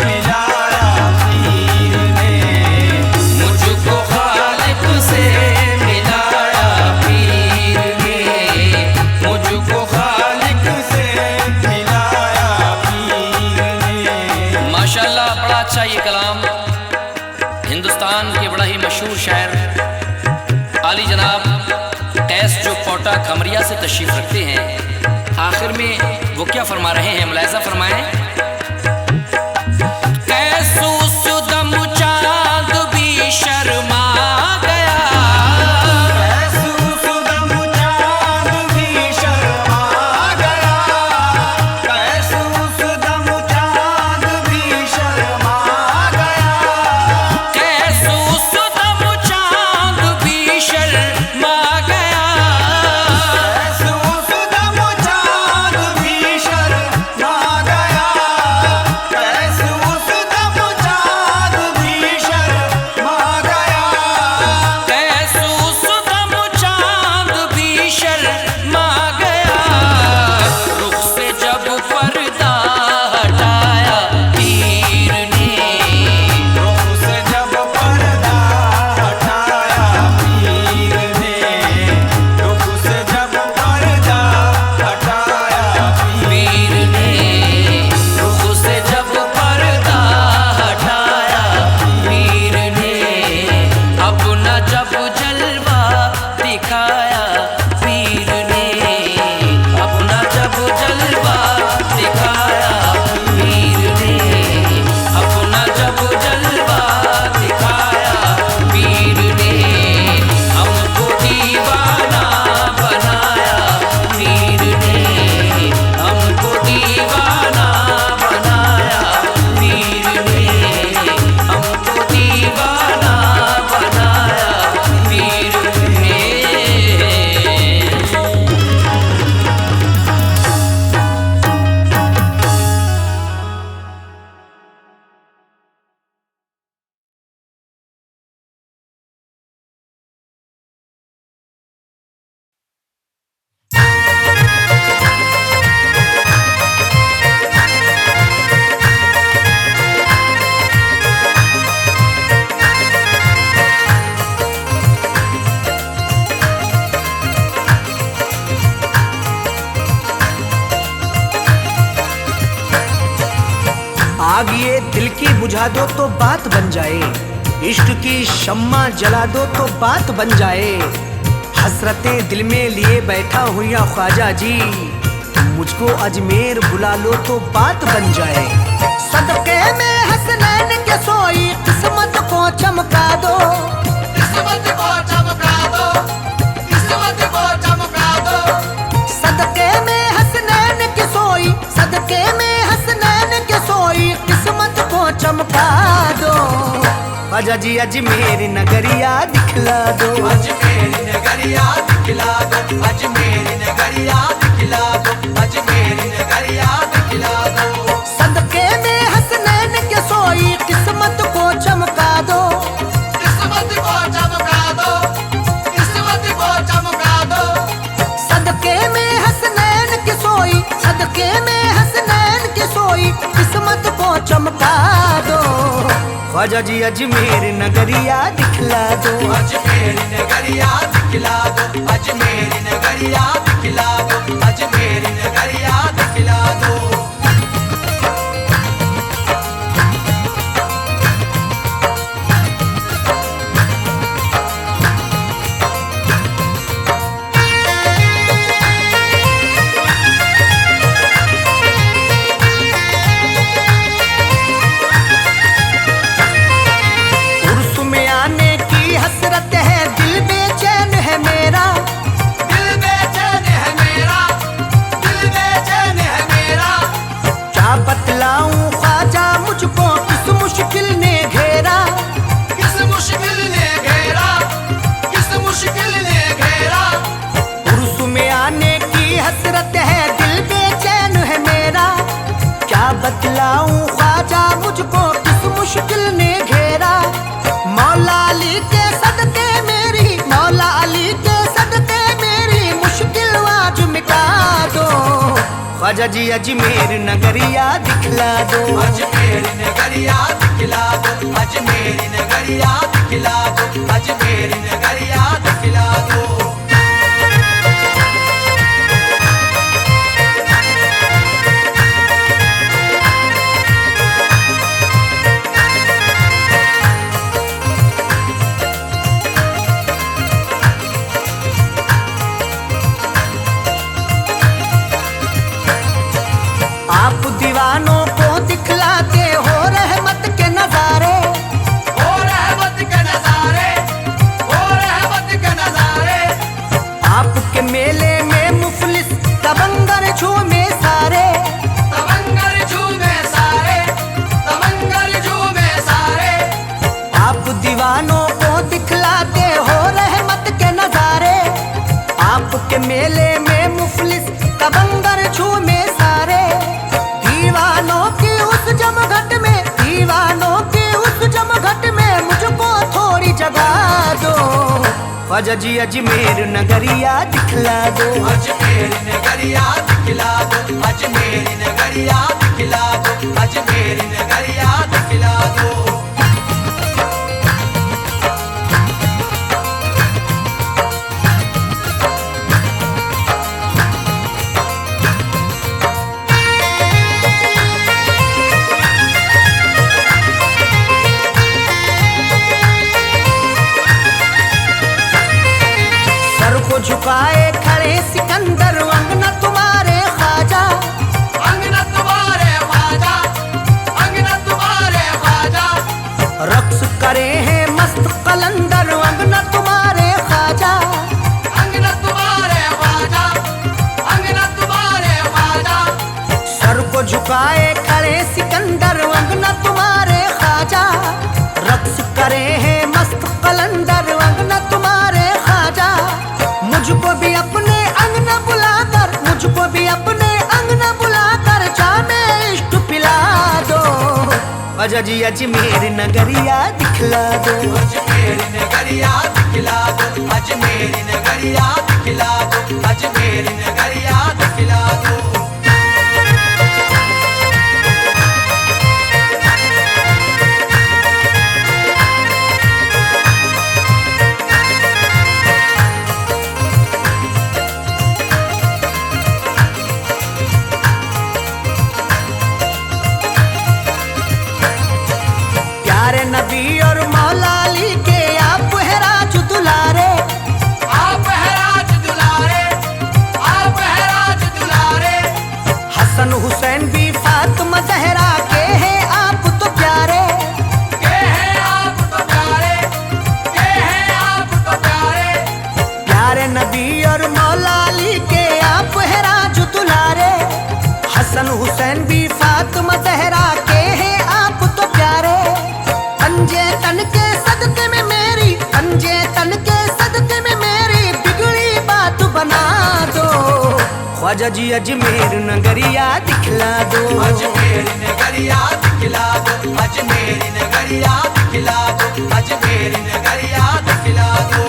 मिलाया पीर ने, मुझको खालिक से मिलाया पीर ने, मुझको खालिक से मिलाया पीर ने। माशाल्लाह बड़ा अच्छा ये कलाम हिंदुस्तान के बड़ा ही मशहूर शायर आली जनाब कैस जो कोटा खमरिया से तशरीफ रखते हैं। आखिर में वो क्या फरमा रहे हैं, मुलाहिज़ा फरमाएं। कैसो सुदम चांद भी शर्मा गया, कैसू सुदम चाँद भी शर्मा गया, कैसू सुदम चाँद भी शर्मा गया, कैसो सुदम चांद भी शर्मा गया, कैसू सुदम चाँद भी शर्मा गया, आग ये दिल की बुझा दो तो बात बन जाए, इश्क की शम्मा जला दो तो बात बन जाए। हसरतें दिल में लिए बैठा हूँ या ख्वाजा जी, मुझको अजमेर बुला लो तो बात बन जाए। सदके में हसनैन के सोई किस्मत को चमका दो, किस्मत को चमका दो, किस्मत को चमका दो। सदके में हसनैन के सोई, सदके में हसनैन के सोई किस्मत को चमका दो। ख्वाजा जी अजमेर नगरिया दिखला दो, अजमेर नगरिया दिखला दो, अजमेर नगरिया दिखला दो, अजमेर नगरिया दिखला दो। सदके में हसनैन के सोई किस्मत को चमका दो, किस्मत को चमका दो, किस्मत को चमका दो। सदके में हसनैन के सोई, सदके में हसनैन के सोई किस्मत को चमका दो। ख्वाजा जी अजमेर नगरिया दिखला दो, अजमेर नगरिया दिखला दो, अजमेर नगरिया दिखला दो, अजमेर नगरिया दिखला दो। बतलाऊं ख्वाजा मुझको किस मुश्किल ने घेरा। मौला अली के सदके मेरी, मौला अली के सदके मेरी मुश्किल आज मिटा दो। ख्वाजा जी अजमेर नगरिया दिखला दो, अजमेर नगरिया दिखला दो, अजमेर नगरिया दिखला दो, अजमेर नगरिया दिखला दो। आप दीवानों को दिखलाते हो रहमत के नजारे, हो रहमत के नजारे, हो रहमत के नजारे। आपके मेले में मुफलिस तबंगर झूमे सारे, तबंगर झूमे सारे, तबंगर झूमे सारे। आप दीवानों को दिखलाते हो रहमत के नजारे, आपके मेले में मुफलिस तबंगर झूमे सारे। दीवानों की उस जमघट में, दीवानों की उस जमघट में मुझको थोड़ी जगह दो। ख्वाजा जी अजमेर नगरिया दिखला दो, अजमेर नगरिया दिखला दो, अजमेर नगरिया दिखला दो, अजमेर नगरिया दिखला दो। झुकाए खड़े सिकंदर अंगना तुम्हारे ख्वाजा, अंगना तुम्हारे ख्वाजा, अंगना तुम्हारे ख्वाजा। रक्स करे हैं मस्त कलंदर अंगना तुम्हारे ख्वाजा, अंगना तुम्हारे ख्वाजा, अंगना तुम्हारे ख्वाजा। सर को झुकाए खड़े सिकंदर अंगना तुम्हारे ख्वाजा। रक्स करे हैं मस्त कलंदर अंगना तुम्हारे ख्वाजा। मुझको भी अपने अंगना बुलाकर, मुझको भी अपने अंगना बुलाकर जामे इश्क पिला दो। ख्वाजा जी अजमेर नगरिया दिखला दो, अजमेर नगरिया दिखला दो, अजमेर नगरिया दिखला दो, अजमेर नगरिया दिखला दो। प्यारे नबी और मौला अली के आप है राजू दुलारे, हसन हुसैन भी फातिमा जहरा के हैं आप तो प्यारे। पंजे तन के सदके में मेरी, पंजे तन के सदके में मेरी बिगड़ी बात बना दो। ख्वाजा जी अजमेर नगरिया दिखला दो, अजमेर नगरिया दिखला दो, अजमेर नगरिया दिखला दो, अजमेर नगरिया दिखला दो।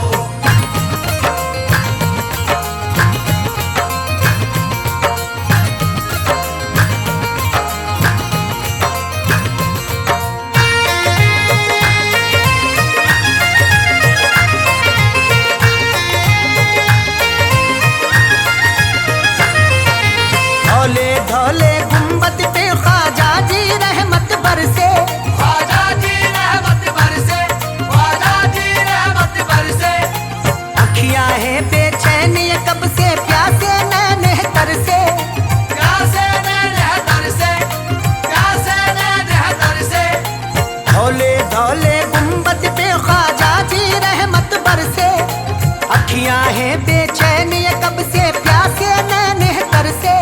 धौले धौले गुंबद पे ख्वाजा जी रहमत बरसे, ख्वाजा जी रहमत बरसे, ख्वाजा जी रहमत बरसे। अखियां हैं बेचैन ये कब से प्यासे नैन है तरसे। प्यासे नैन है तरसे, प्यासे नैन है तरसे। धौले धौले गुंबद पे ख्वाजा जी रहमत बरसे, अखियां हैं बेचैन ये कब से प्यासे नैन है तरसे।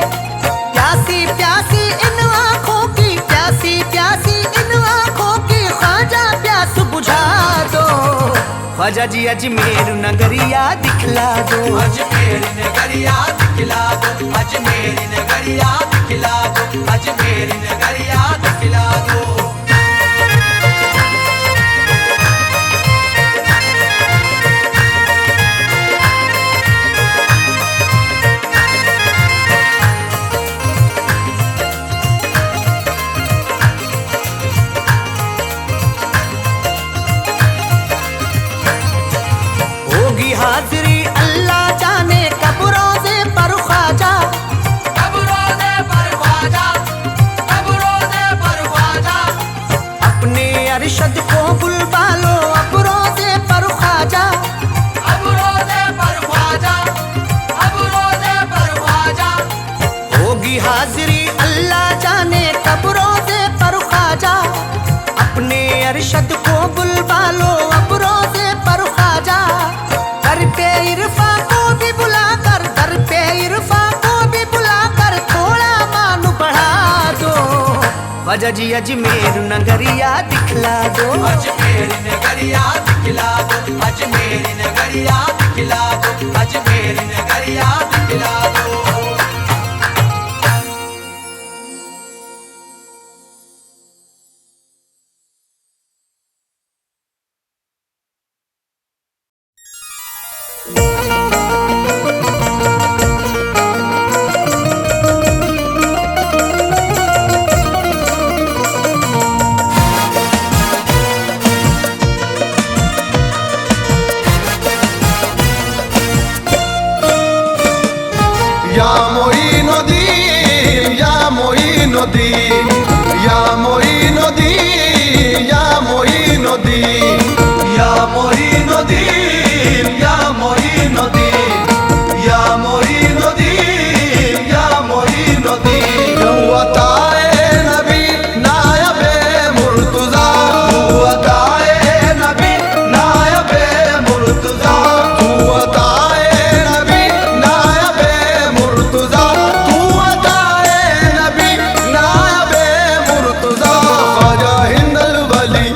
प्यासी प्यासी इन आँखों की, प्यासी प्यासी इन आँखों की ख्वाजा प्यास बुझा दो। ख्वाजा जी अजमेर नगरिया दिखला दो, अजमेर नगरिया दिखला दो, अजमेर नगरिया दिखला दो, अजमेर नगरिया दिखला दो। होगी हाजिरी अल्लाह जाने कब रोज़े पर ख्वाजा, कब रोज़े पर ख्वाजा, कब रोज़े पर ख्वाजा। अपने अरशद को बुलवा लो अब रोज़े पर ख्वाजा। अब रोज़े पर ख्वाजा, अब रोज़े पर ख्वाजा। होगी हाजिरी अल्लाह जाने कब रोज़े पर ख्वाजा, अपने अरशद को बुलवा लो अब रोज़े पर ख्वाजा। दर पे इरफा को भी बुलाकर, दर पे इरफा को भी बुलाकर थोड़ा मान बढ़ा दो। ख्वाजा जी अजमेर नगरिया दिखला दो, अजमेर नगरिया दिखला दो, अजमेर नगरिया दिखला दो, अजमेर नगरिया दिखला दो। या मोइनुद्दीन, या मोइनुद्दीन, या मोइनुद्दीन, या मोइनुद्दीन, या मोइनुद्दीन, या मोइनुद्दीन, या मोइनुद्दीन, या मोइनुद्दीन। वताए नबी नायबे मुर्तजा, वताए नबी नायबे मुर्तजा, वताए नबी नायबे मुर्तजा, वताए नबी नायबे मुर्तजा। ख्वाजा हिंदल वली,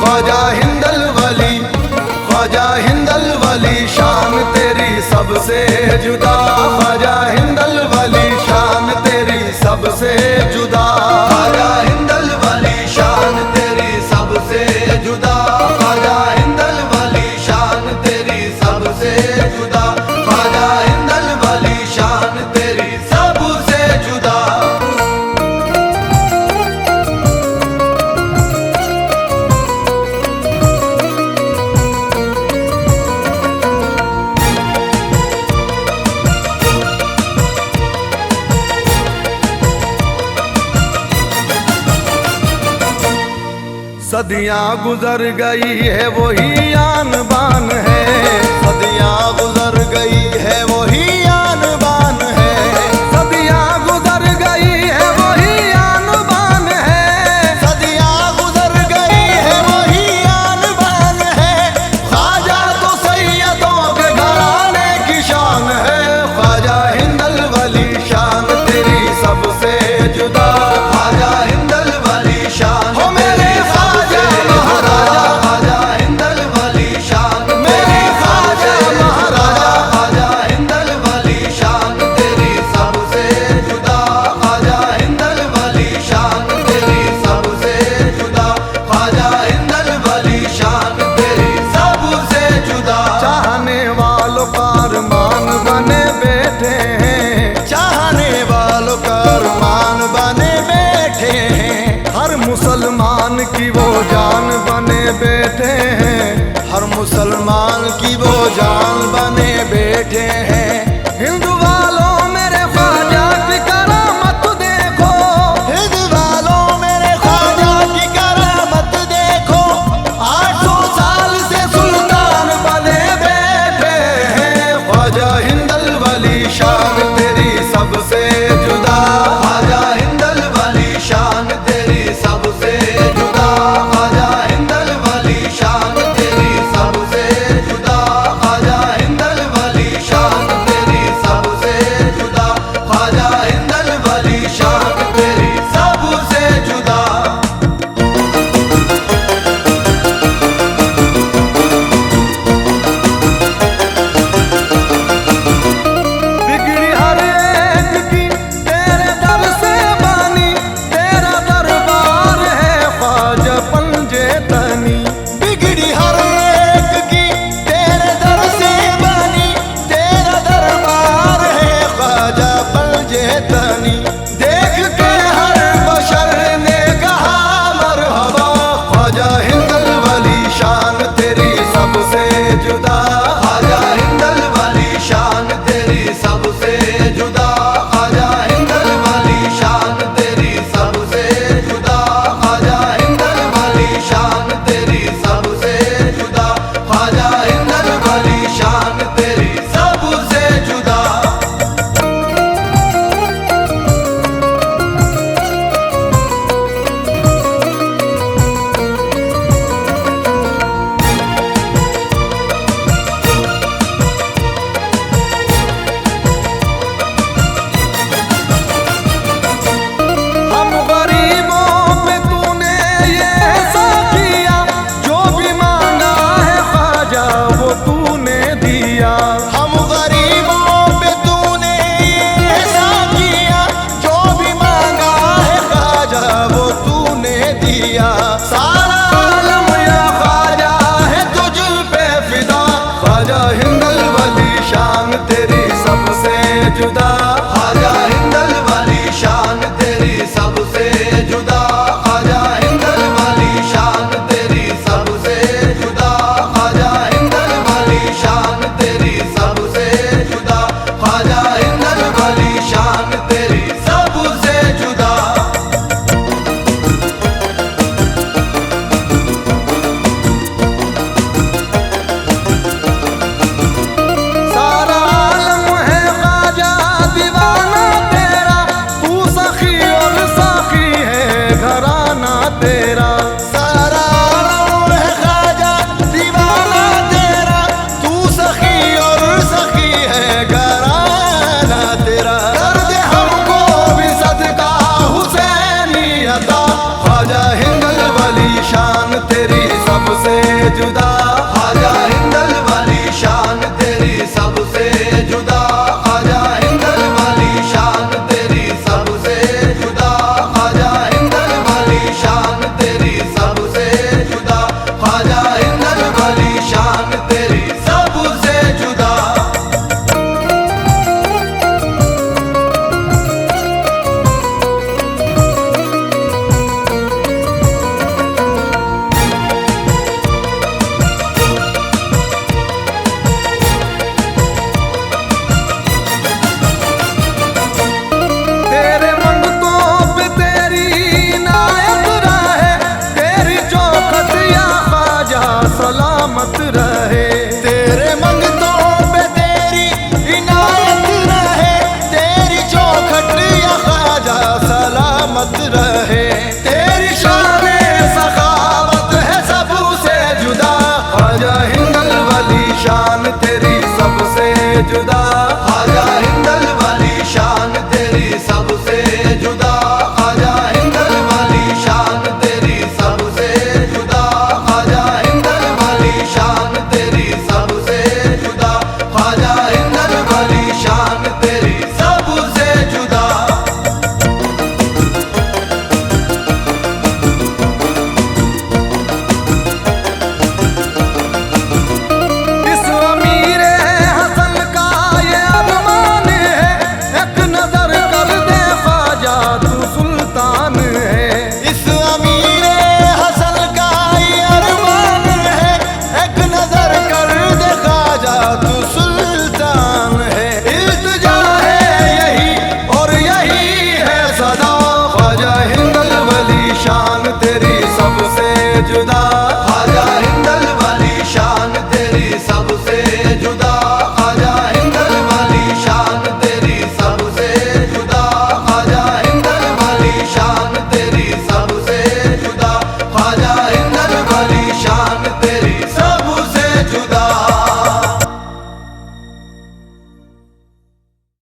ख्वाजा हिंदल वली, ख्वाजा हिंदल वली शान तेरी सबसे जुदा, ख्वाजा हिंदल वली शान तेरी सबसे जुदा। ख्वाजा हिंदल वाली शान तेरी सबसे जुदा, ख्वाजा हिंदल वाली शान तेरी सबसे जुदा, ख्वाजा हिंदल वाली शान तेरी सबसे जुदा। सदियां गुजर गई है वही आन बान है, सदियां गुजर गई है वही आन बान है, सदियां गुजर गई है वही आन बान है, सदियां गुजर गई है वही आन बान है। ख्वाजा तो सैयदों के घराने मुसलमान की वो जान बने बैठे हैं। हिंदू वालों मेरे ख्वाजा की करामत देखो, हिंदू वालों मेरे ख्वाजा की करामत देखो, 800 साल से सुल्तान बने बैठे हैं। ख्वाजा हिंदल वाली शान तेरी सबसे जुदा, ख्वाजा हिंदल वाली शान तेरी सबसे जुदा, ख्वाजा हिंदल वाली शान तेरी सबसे जुदा, ख्वाजा हिंदल वाली शान तेरी सबसे जुदा, ख्वाजा हिंदल वाली शान तेरी सबसे जुदा। बिगड़ी हर एक की तेरे दर से बानी, तेरा दरबार है ख्वाजा पंजे तनी। बिगड़ी हर एक की तेरे दर से बनी, तेरा दरबार है ख्वाजा पंजे तनी। देख के हर बशर ने कहा मरहबा, ख्वाजा हिंदल वाली शान तेरी सबसे जुदा, ख्वाजा हिंदल वाली शान तेरी सबसे जुदा, ख्वाजा हिंदल वाली शान तेरी सबसे जुदा, ख्वाजा हिंदल वाली शान तेरी सबसे जुदा, ख्वाजा हिंदल वाली शान तेरी सबसे जुदा। हम गरीबों पे तूने ये ऐसा किया, जो भी मांगा है ख्वाजा वो तूने दिया। हम गरीबों पे तूने ऐसा किया, जो भी मांगा है ख्वाजा वो तूने दिया। सारा आलम या ख्वाजा है तुझ पे फिदा, ख्वाजा हिंदल वाली शान तेरी